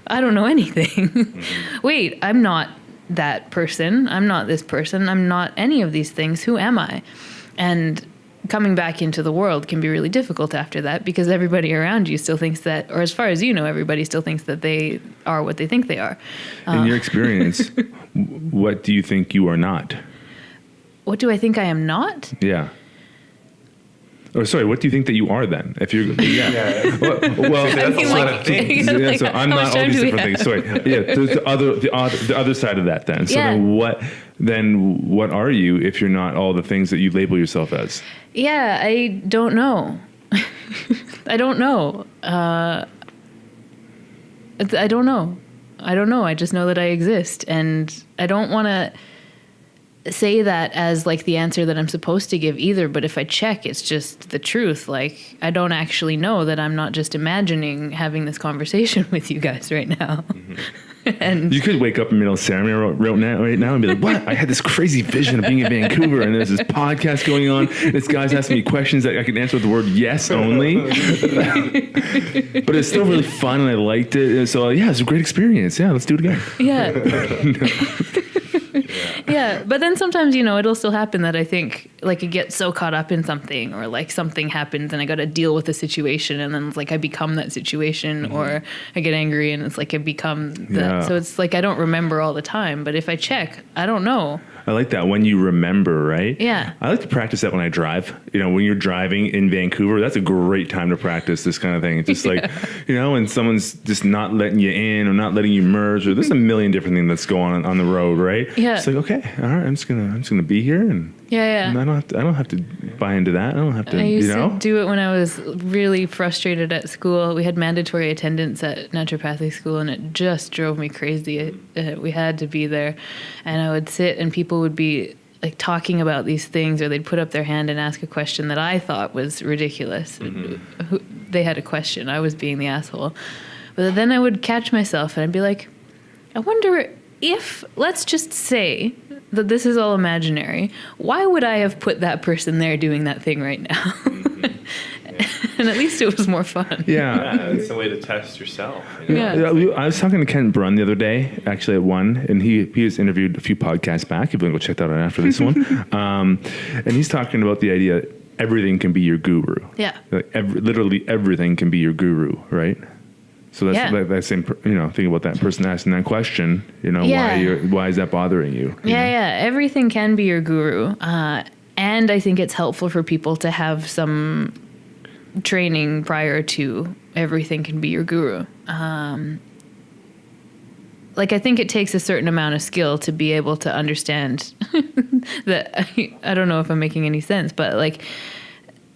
I don't know anything. Mm-hmm. Wait, I'm not that person. I'm not this person. I'm not any of these things. Who am I? And coming back into the world can be really difficult after that because everybody around you still thinks that, or as far as you know, everybody still thinks that they are what they think they are. In your experience, what do you think you are not? What do I think I am not? Yeah. Oh, sorry. What do you think that you are then? If you're, well, that's a lot of things. Yeah, so I'm not all these different things. Sorry. Yeah, there's the other side of that then. So then what are you if you're not all the things that you label yourself as? Yeah, I don't know. I don't know. I don't know. I just know that I exist, and I don't want to say that as like the answer that I'm supposed to give either, but if I check, it's just the truth. Like, I don't actually know that I'm not just imagining having this conversation with you guys right now. Mm-hmm. And you could wake up in the middle of ceremony right now and be like, what? I had this crazy vision of being in Vancouver and there's this podcast going on. This guy's asking me questions that I can answer with the word yes only. But it's still really fun and I liked it. So yeah, it's a great experience. Yeah, let's do it again. yeah. Yeah, but then sometimes, it'll still happen that I think, like, I get so caught up in something, or like something happens and I got to deal with the situation, and then it's like I become that situation, or I get angry and it's like I become that. Yeah. So it's like I don't remember all the time, but if I check, I don't know. I like that, when you remember, right? Yeah. I like to practice that when I drive. When you're driving in Vancouver, that's a great time to practice this kind of thing. It's just like, when someone's just not letting you in or not letting you merge, or there's a million different things that's going on the road, right? Yeah. It's like, okay, all right, I'm just gonna be here, and and I don't have to buy into that. I don't have to, I used to do it when I was really frustrated at school. We had mandatory attendance at naturopathic school, and it just drove me crazy. We had to be there, and I would sit, and people would be like talking about these things, or they'd put up their hand and ask a question that I thought was ridiculous. They had a question. I was being the asshole. But then I would catch myself and I'd be like, I wonder if, let's just say that this is all imaginary, why would I have put that person there doing that thing right now? And at least it was more fun. Yeah. It's a way to test yourself. Yeah. I was talking to Ken Brunn the other day, actually at one, and he was interviewed a few podcasts back. If you want to go check that out after this one. And he's talking about the idea everything can be your guru. Yeah. Like literally everything can be your guru, right? So that's that same, think about that person asking that question, why is that bothering you? Yeah. Everything can be your guru. And I think it's helpful for people to have some training prior to everything can be your guru. Like, I think it takes a certain amount of skill to be able to understand that. I don't know if I'm making any sense, but like,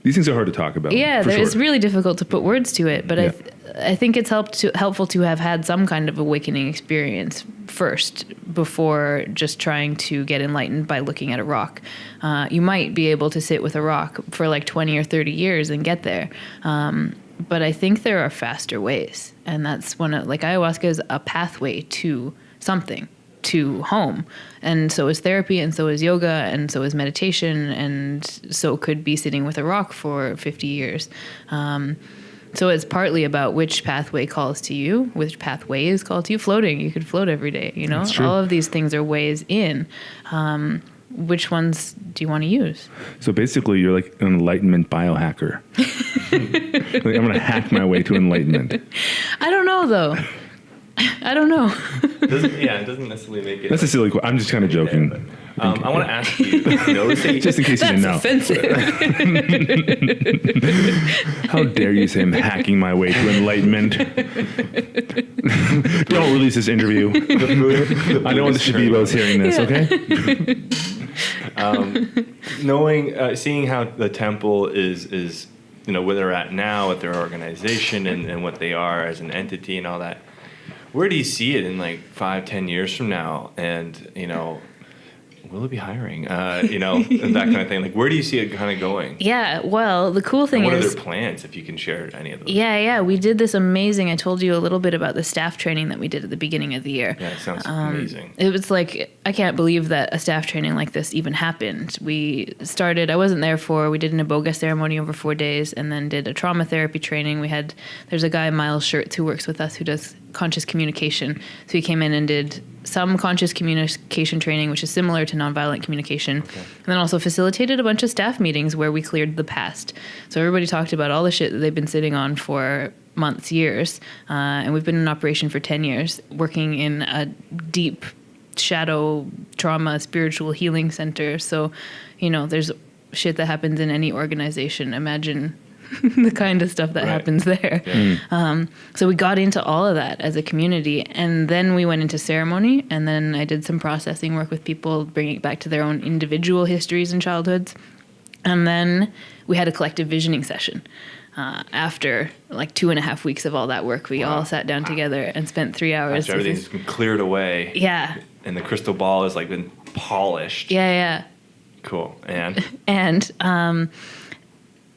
these things are hard to talk about. Yeah, sure. It's really difficult to put words to it. But I think it's helpful to have had some kind of awakening experience first before just trying to get enlightened by looking at a rock. You might be able to sit with a rock for like 20 or 30 years and get there. But I think there are faster ways. And that's like ayahuasca is a pathway to something, to home. And so is therapy, and so is yoga, and so is meditation, and so could be sitting with a rock for 50 years. So it's partly about which pathway calls to you, which pathways call to you. Floating, you could float every day, That's true. All of these things are ways in. Which ones do you want to use? So basically, you're like an enlightenment biohacker. Like, I'm going to hack my way to enlightenment. I don't know, though. I don't know. It doesn't necessarily make it. That's a silly question. I'm just kind of joking. I want to ask you, just in case you didn't know. Offensive. How dare you say I'm hacking my way to enlightenment? Don't release this interview. I don't want the Shabibos hearing this, okay? Seeing how the temple is where they're at now with their organization and what they are as an entity and all that. Where do you see it in like 5-10 years from now? And, will it be hiring? And that kind of thing. Like, where do you see it kind of going? Yeah, well, the cool thing what is... What are their plans, if you can share any of those? Yeah. We did this amazing... I told you a little bit about the staff training that we did at the beginning of the year. Yeah, it sounds amazing. It was like, I can't believe that a staff training like this even happened. We started... I wasn't there we did an iboga ceremony over 4 days, and then did a trauma therapy training. There's a guy, Miles Schertz, who works with us, who does conscious communication. So he came in and did some conscious communication training, which is similar to nonviolent communication. Okay. And then also facilitated a bunch of staff meetings where we cleared the past. So everybody talked about all the shit that they've been sitting on for months, years. And we've been in operation for 10 years, working in a deep shadow trauma spiritual healing center. So, there's shit that happens in any organization. Imagine the kind of stuff that happens there. Yeah. So we got into all of that as a community, and then we went into ceremony, and then I did some processing work with people, bringing it back to their own individual histories and childhoods. And then we had a collective visioning session. After like 2.5 weeks of all that work, we all sat down together and spent 3 hours. After everything's been cleared away. Yeah. And the crystal ball has like been polished. Yeah. Cool. And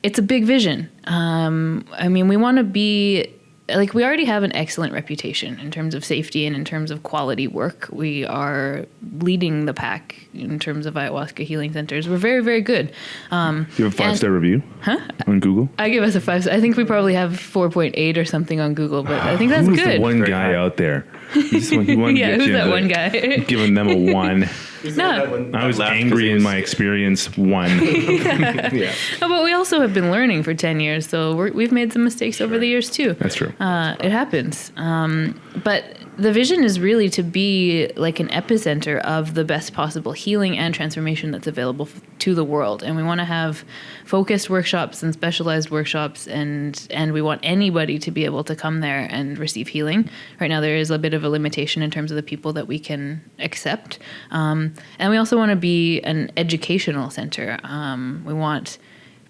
it's a big vision. We want to be like we already have an excellent reputation in terms of safety and in terms of quality work. We are leading the pack in terms of ayahuasca healing centers. We're very, very good. You have a 5-star review on Google? I give us a 5. I think we probably have 4.8 or something on Google, but I think that's Who's good. the one Very guy high. out there? He wanted to Yeah, get who's you that into one guy? Giving them a 1. No. I was angry in my experience. 1. Yeah. Oh, but we also have been learning for 10 years, so we've made some mistakes over the years too. That's true. It happens. But the vision is really to be like an epicenter of the best possible healing and transformation that's available to the world. And we want to have focused workshops and specialized workshops, and we want anybody to be able to come there and receive healing. Right now, there is a bit of a limitation in terms of the people that we can accept. And we also want to be an educational center. We want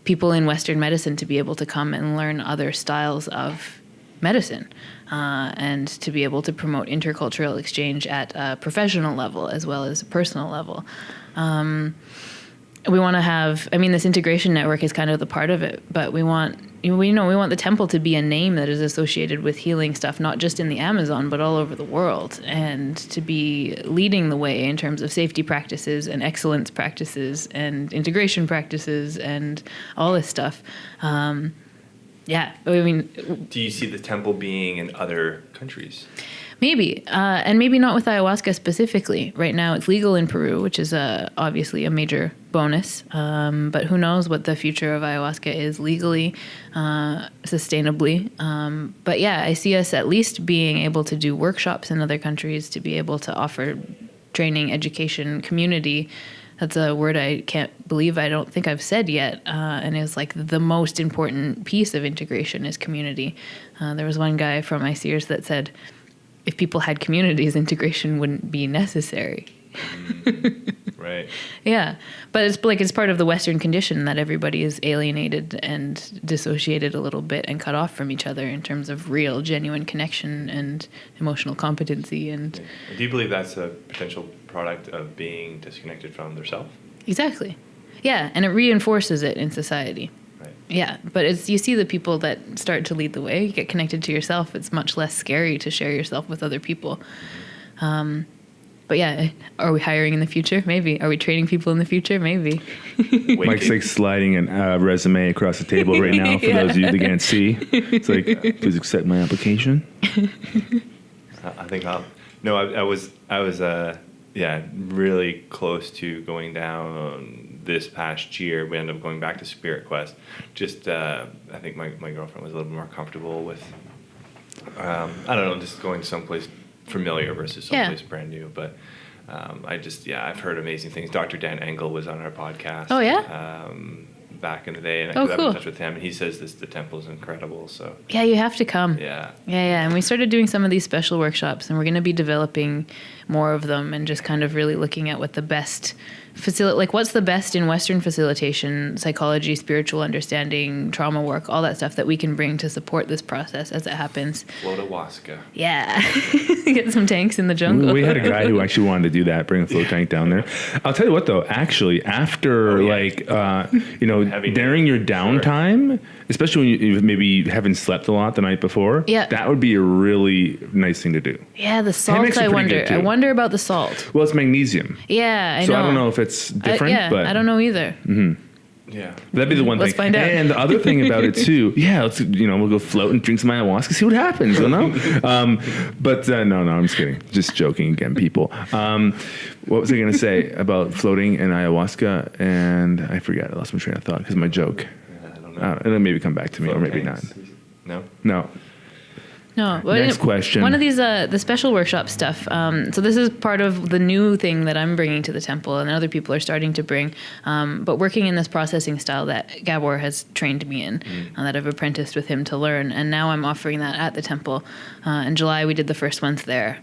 people in Western medicine to be able to come and learn other styles of medicine, and to be able to promote intercultural exchange at a professional level as well as a personal level. We want to have, this integration network is kind of the part of it, but we want the temple to be a name that is associated with healing stuff, not just in the Amazon, but all over the world, and to be leading the way in terms of safety practices and excellence practices and integration practices and all this stuff. Do you see the temple being in other countries? Maybe, and maybe not with ayahuasca specifically. Right now it's legal in Peru, which is obviously a major bonus, but who knows what the future of ayahuasca is legally, sustainably. But yeah, I see us at least being able to do workshops in other countries, to be able to offer training, education, community. That's a word I can't believe I don't think I've said yet, and is like the most important piece of integration is community. There was one guy from ICEERS that said, if people had communities, integration wouldn't be necessary. Right. Yeah, but it's part of the Western condition that everybody is alienated and dissociated a little bit and cut off from each other in terms of real, genuine connection and emotional competency. And Do you believe that's a potential product of being disconnected from their self? exactly, yeah, and it reinforces it in society. Right. Yeah, but you see the people that start to lead the way, you get connected to yourself. It's much less scary to share yourself with other people. But yeah, are we hiring in the future? Maybe. Are we training people in the future? Maybe. Mike's like sliding a resume across the table right now for those of you that can't see. It's like, please accept my application. I think I was really close to going down this past year. We ended up going back to Spirit Quest. Just I think my girlfriend was a little bit more comfortable with just going someplace familiar versus someplace brand new. But I've heard amazing things. Dr. Dan Engel was on our podcast. Oh yeah. Back in the day, and I Oh, got cool. in touch with him, and he says the temple is incredible. So Yeah, you have to come. yeah. Yeah. And we started doing some of these special workshops, and we're going to be developing more of them and just kind of really looking at what the best what's the best in Western facilitation, psychology, spiritual understanding, trauma work, all that stuff that we can bring to support this process as it happens. Ayahuasca. Yeah. Get some tanks in the jungle. We had a guy who actually wanted to do that, bring a float tank down there. I'll tell you what, though, actually, after during your downtime, especially when you maybe haven't slept a lot the night before, that would be a really nice thing to do. Yeah, the salt, Hammocks are I pretty wonder. good, too. I wonder about the salt. Well, it's magnesium. Yeah, I know. So I don't know if it's different, but I don't know either. Yeah. that'd be the one Let's thing. find out. And the other thing about it too, we'll go float and drink some ayahuasca, see what happens, no? No, I'm just kidding. Just joking again, people. What was I going to say about floating and ayahuasca? And I forgot. I lost my train of thought because of my joke. I don't know. It'll maybe come back to me, or maybe Tanks. not. No. No. No. Next question. One of these, the special workshop stuff. So this is part of the new thing that I'm bringing to the temple, and other people are starting to bring. But working in this processing style that Gabor has trained me in, that I've apprenticed with him to learn, and now I'm offering that at the temple. In July, we did the first ones there.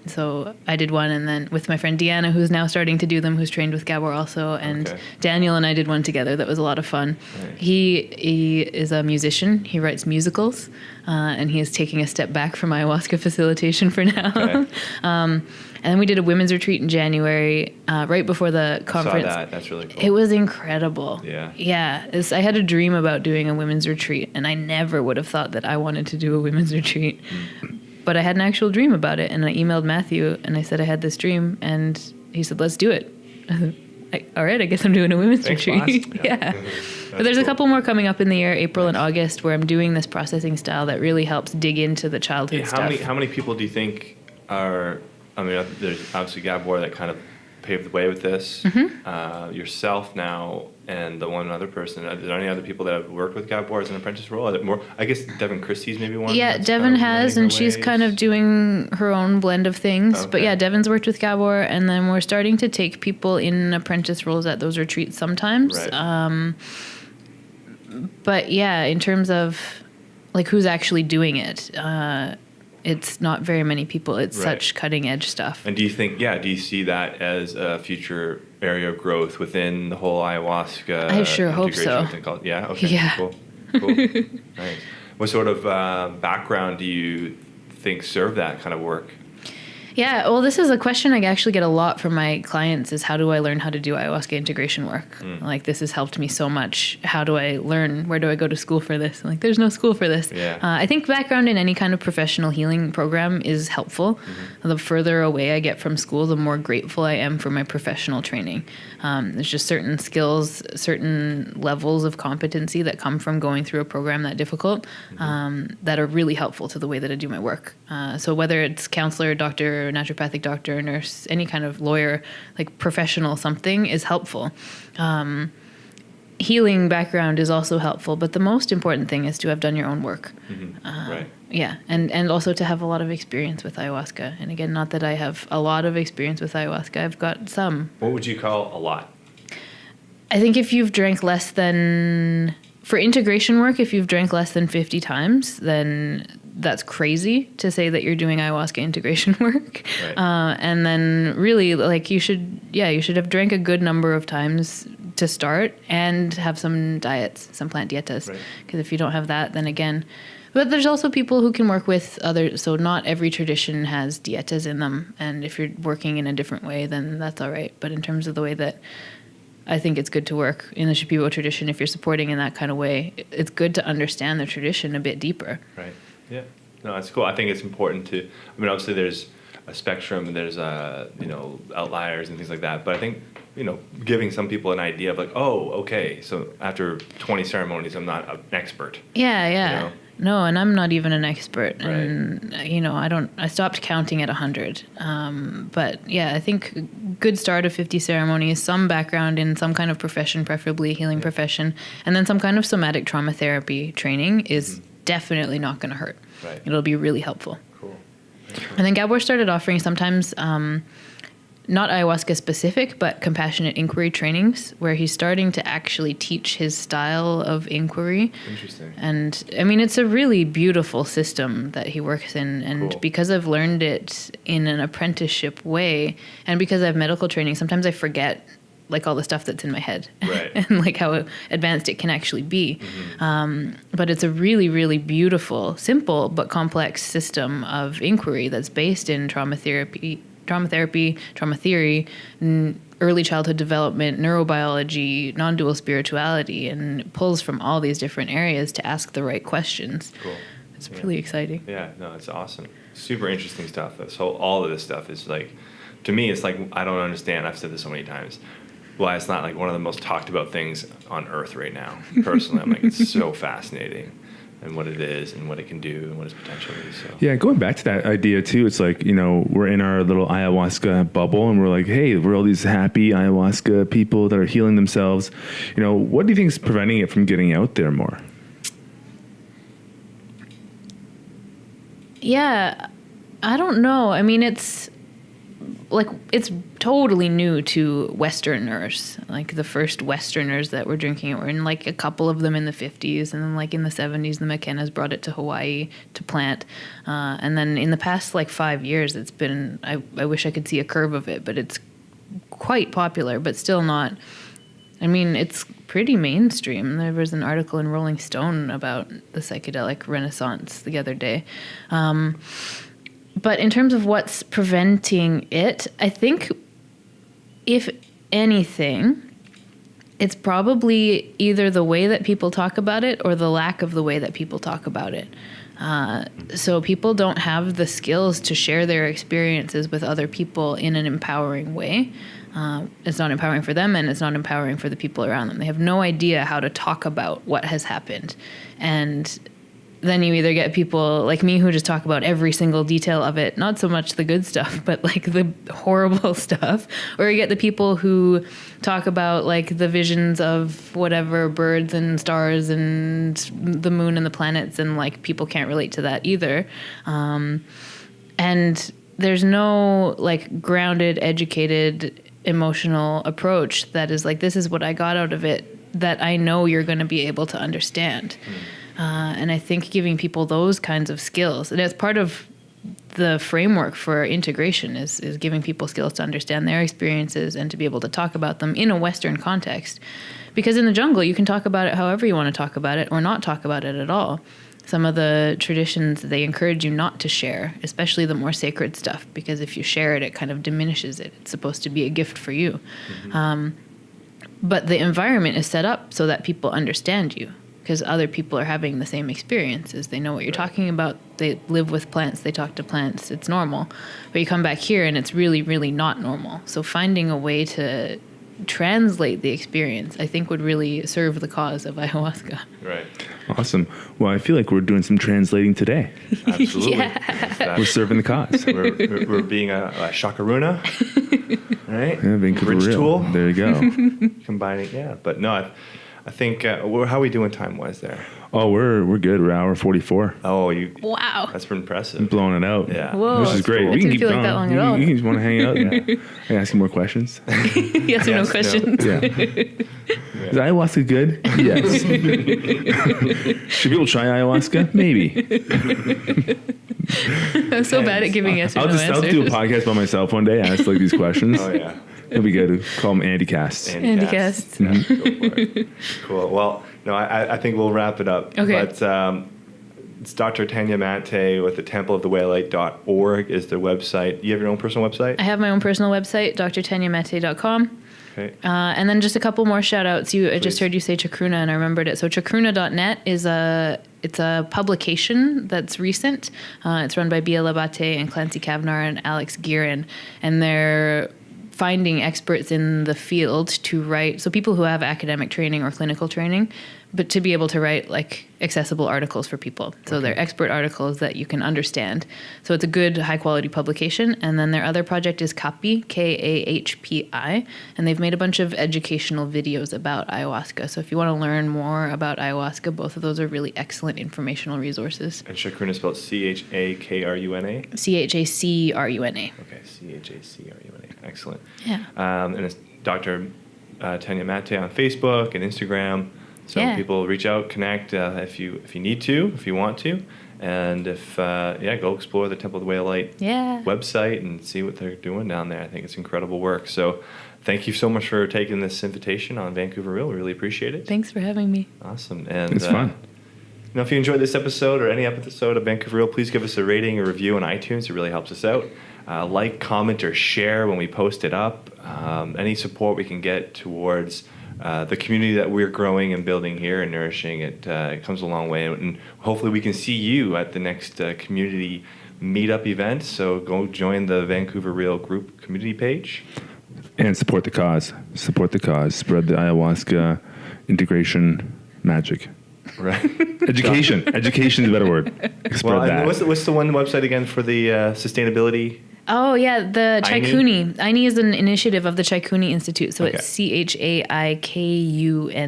So I did one, and then with my friend Deanna, who's now starting to do them, who's trained with Gabor also, and Daniel and I did one together. That was a lot of fun. Right. He is a musician. He writes musicals. and he is taking a step back from ayahuasca facilitation for now. Okay. And then we did a women's retreat in January, right before the conference. Saw that. That's really cool. It was incredible. Yeah. Yeah. I had a dream about doing a women's retreat, and I never would have thought that I wanted to do a women's retreat. But I had an actual dream about it, and I emailed Matthew, and I said I had this dream, and he said, let's do it. All right, I guess I'm doing a women's retreat. Class. Yeah. But there's a couple more coming up in the year, April and August, where I'm doing this processing style that really helps dig into the childhood stuff. How many people do you think are? I mean, there's obviously Gabor that kind of paved the way with this. Mm-hmm. Yourself now, and the one other person. Are there any other people that have worked with Gabor as an apprentice role? Are there more? I guess Devin Christie's maybe one. Yeah, that's Devin kind of has, learning and her she's ways. kind of doing her own blend of things. But Okay. yeah, Devin's worked with Gabor, and then we're starting to take people in apprentice roles at those retreats sometimes. Right. But yeah, in terms of like who's actually doing it, it's not very many people. It's Right. such cutting edge stuff. And do you see that as a future area of growth within the whole ayahuasca? I sure hope integration so. thing called? Yeah. Okay. Yeah. Cool. Nice. What sort of background do you think serve that kind of work? Yeah, well, this is a question I actually get a lot from my clients is how do I learn how to do ayahuasca integration work? Like, this has helped me so much. How do I learn? Where do I go to school for this? Like, there's no school for this. Yeah. I think background in any kind of professional healing program is helpful. The further away I get from school, the more grateful I am for my professional training. There's just certain skills, certain levels of competency that come from going through a program that difficult that are really helpful to the way that I do my work. So whether it's counselor, doctor, naturopathic doctor, nurse, any kind of lawyer, like professional something is helpful. Healing background is also helpful, but the most important thing is to have done your own work. Right. Yeah, and also to have a lot of experience with ayahuasca. And again, not that I have a lot of experience with ayahuasca. I've got some. What would you call a lot? I think if you've drank less than, for integration work, if you've drank less than 50 times, then that's crazy to say that you're doing ayahuasca integration work. Right. And then really, like, you should have drank a good number of times to start and have some diets, some plant dietas. Right. Because if you don't have that, then again, but there's also people who can work with other, so not every tradition has dietas in them. And if you're working in a different way, then that's all right. But in terms of the way that I think it's good to work in the Shipibo tradition, if you're supporting in that kind of way, it's good to understand the tradition a bit deeper. Right. Yeah. No, that's cool. I think it's important to. I mean, obviously, there's a spectrum, and there's outliers and things like that. But I think giving some people an idea of like, oh, okay, so after 20 ceremonies, I'm not an expert. Yeah, yeah. You know? No, and I'm not even an expert. Right. And, I stopped counting at 100. But yeah, I think good start of 50 ceremonies, some background in some kind of profession, preferably a healing profession, and then some kind of somatic trauma therapy training is definitely not going to hurt. Right. It'll be really helpful. Cool. And then Gabor started offering sometimes not ayahuasca specific, but compassionate inquiry trainings where he's starting to actually teach his style of inquiry. Interesting. And I mean, it's a really beautiful system that he works in. And Cool. because I've learned it in an apprenticeship way, and because I have medical training, sometimes I forget like all the stuff that's in my head Right. and like how advanced it can actually be. But it's a really, really beautiful, simple, but complex system of inquiry that's based in trauma therapy, trauma theory, early childhood development, neurobiology, non-dual spirituality, and pulls from all these different areas to ask the right questions. Cool. It's really exciting. Yeah, no, it's awesome. Super interesting stuff. So all of this stuff is like, to me, it's like, I don't understand. I've said this so many times. Why it's not like one of the most talked about things on earth right now. Personally, I'm like, it's so fascinating, and what it is, and what it can do, and what its potential is. So. Yeah, going back to that idea too, it's like, we're in our little ayahuasca bubble and we're like, hey, we're all these happy ayahuasca people that are healing themselves. What do you think is preventing it from getting out there more? Yeah, I don't know. I mean, it's totally new to Westerners. Like the first Westerners that were drinking it were in like a couple of them in the 50s, and then like in the 70s, the McKennas brought it to Hawaii to plant. And then in the past like 5 years, it's been, I wish I could see a curve of it, but it's quite popular, but still not. I mean, it's pretty mainstream. There was an article in Rolling Stone about the psychedelic renaissance the other day. But in terms of what's preventing it, I think, if anything, it's probably either the way that people talk about it or the lack of the way that people talk about it. So people don't have the skills to share their experiences with other people in an empowering way. It's not empowering for them, and it's not empowering for the people around them. They have no idea how to talk about what has happened. And then you either get people like me who just talk about every single detail of it, not so much the good stuff, but like the horrible stuff, or you get the people who talk about like the visions of whatever birds and stars and the moon and the planets, and like people can't relate to that either. And there's no like grounded, educated, emotional approach that is like, this is what I got out of it that I know you're going to be able to understand. And I think giving people those kinds of skills, and as part of the framework for integration is giving people skills to understand their experiences and to be able to talk about them in a Western context. Because in the jungle, you can talk about it however you want to talk about it or not talk about it at all. Some of the traditions, they encourage you not to share, especially the more sacred stuff, because if you share it, it kind of diminishes it. It's supposed to be a gift for you. But the environment is set up so that people understand you, because other people are having the same experiences. They know what you're talking about. They live with plants. They talk to plants. It's normal. But you come back here and it's really, really not normal. So finding a way to translate the experience, I think, would really serve the cause of ayahuasca. Right. Awesome. Well, I feel like we're doing some translating today. Absolutely. We're serving the cause. We're being a shakaruna, right? Yeah, Vancouver Bridge Real. tool. There you go. Combining, yeah. But no, I think, how are we doing time-wise there? Oh, we're good. We're hour 44. Oh, Wow. that's impressive. I'm blowing it out. Yeah. Whoa. Which is great. cool. We can Didn't keep feel like going. that long at all. You just want to hang out? Yeah. I ask you more questions. Yes or no Yes, no. questions? Yeah. Is ayahuasca good? Yes. Should people try ayahuasca? Maybe. I'm so bad at giving yes or I'll no do a answers. podcast by myself one day. Ask like these questions. Oh, yeah. It'll be good. Call them Andy Casts. Andy Cast. Yeah, go for it. Cool. Well, no, I think we'll wrap it up. Okay. But it's Dr. Tanya Maté with the templeofthewhalelight.org is their website. You have your own personal website? I have my own personal website, drtanyamate.com. Okay. And then just a couple more shout outs. I just Please. heard you say Chacruna and I remembered it. So chacruna.net is it's a publication that's recent. It's run by Bia Labate and Clancy Kavnar and Alex Guerin. And they're finding experts in the field to write, so people who have academic training or clinical training, but to be able to write like accessible articles for people. So they're expert articles that you can understand. So it's a good high quality publication. And then their other project is Kahpi, Kahpi, and they've made a bunch of educational videos about ayahuasca. So if you want to learn more about ayahuasca, both of those are really excellent informational resources. And Chacruna is spelled Chakruna? Chacruna. Okay, Chacruna. Excellent. Yeah. And it's Dr. Tanya Maté on Facebook and Instagram. So Yeah. people reach out, connect if you need to, if you want to, and if go explore the Temple of the Whale Light website and see what they're doing down there. I think it's incredible work. So thank you so much for taking this invitation on Vancouver Real. We really appreciate it. Thanks for having me. Awesome. And It's fun. You know, if you enjoyed this episode or any episode of Vancouver Real, please give us a rating or review on iTunes. It really helps us out. Like, comment, or share when we post it up. Any support we can get towards the community that we're growing and building here and nourishing, it comes a long way. And hopefully we can see you at the next community meetup event. So go join the Vancouver Real group community page. And support the cause. Support the cause. Spread the ayahuasca integration magic. Right. Education. Education is a better word. Spread Well, that. and what's the one website again for the sustainability? Oh, yeah, the Chaikuni. Aini is an initiative of the Chaikuni Institute, so Okay. it's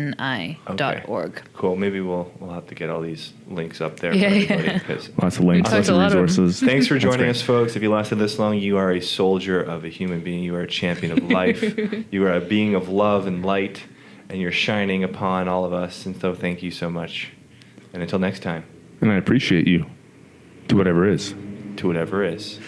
CHAIKUNI.org. Cool. Maybe we'll have to get all these links up there Yeah, for yeah. everybody. 'Cause Lots of links, We lots talked of a lot of them. resources. Thanks for That's joining great. us, folks. If you lasted this long, you are a soldier of a human being. You are a champion of life. You are a being of love and light, and you're shining upon all of us. And so thank you so much. And until next time, And I appreciate you. To whatever is. to whatever is.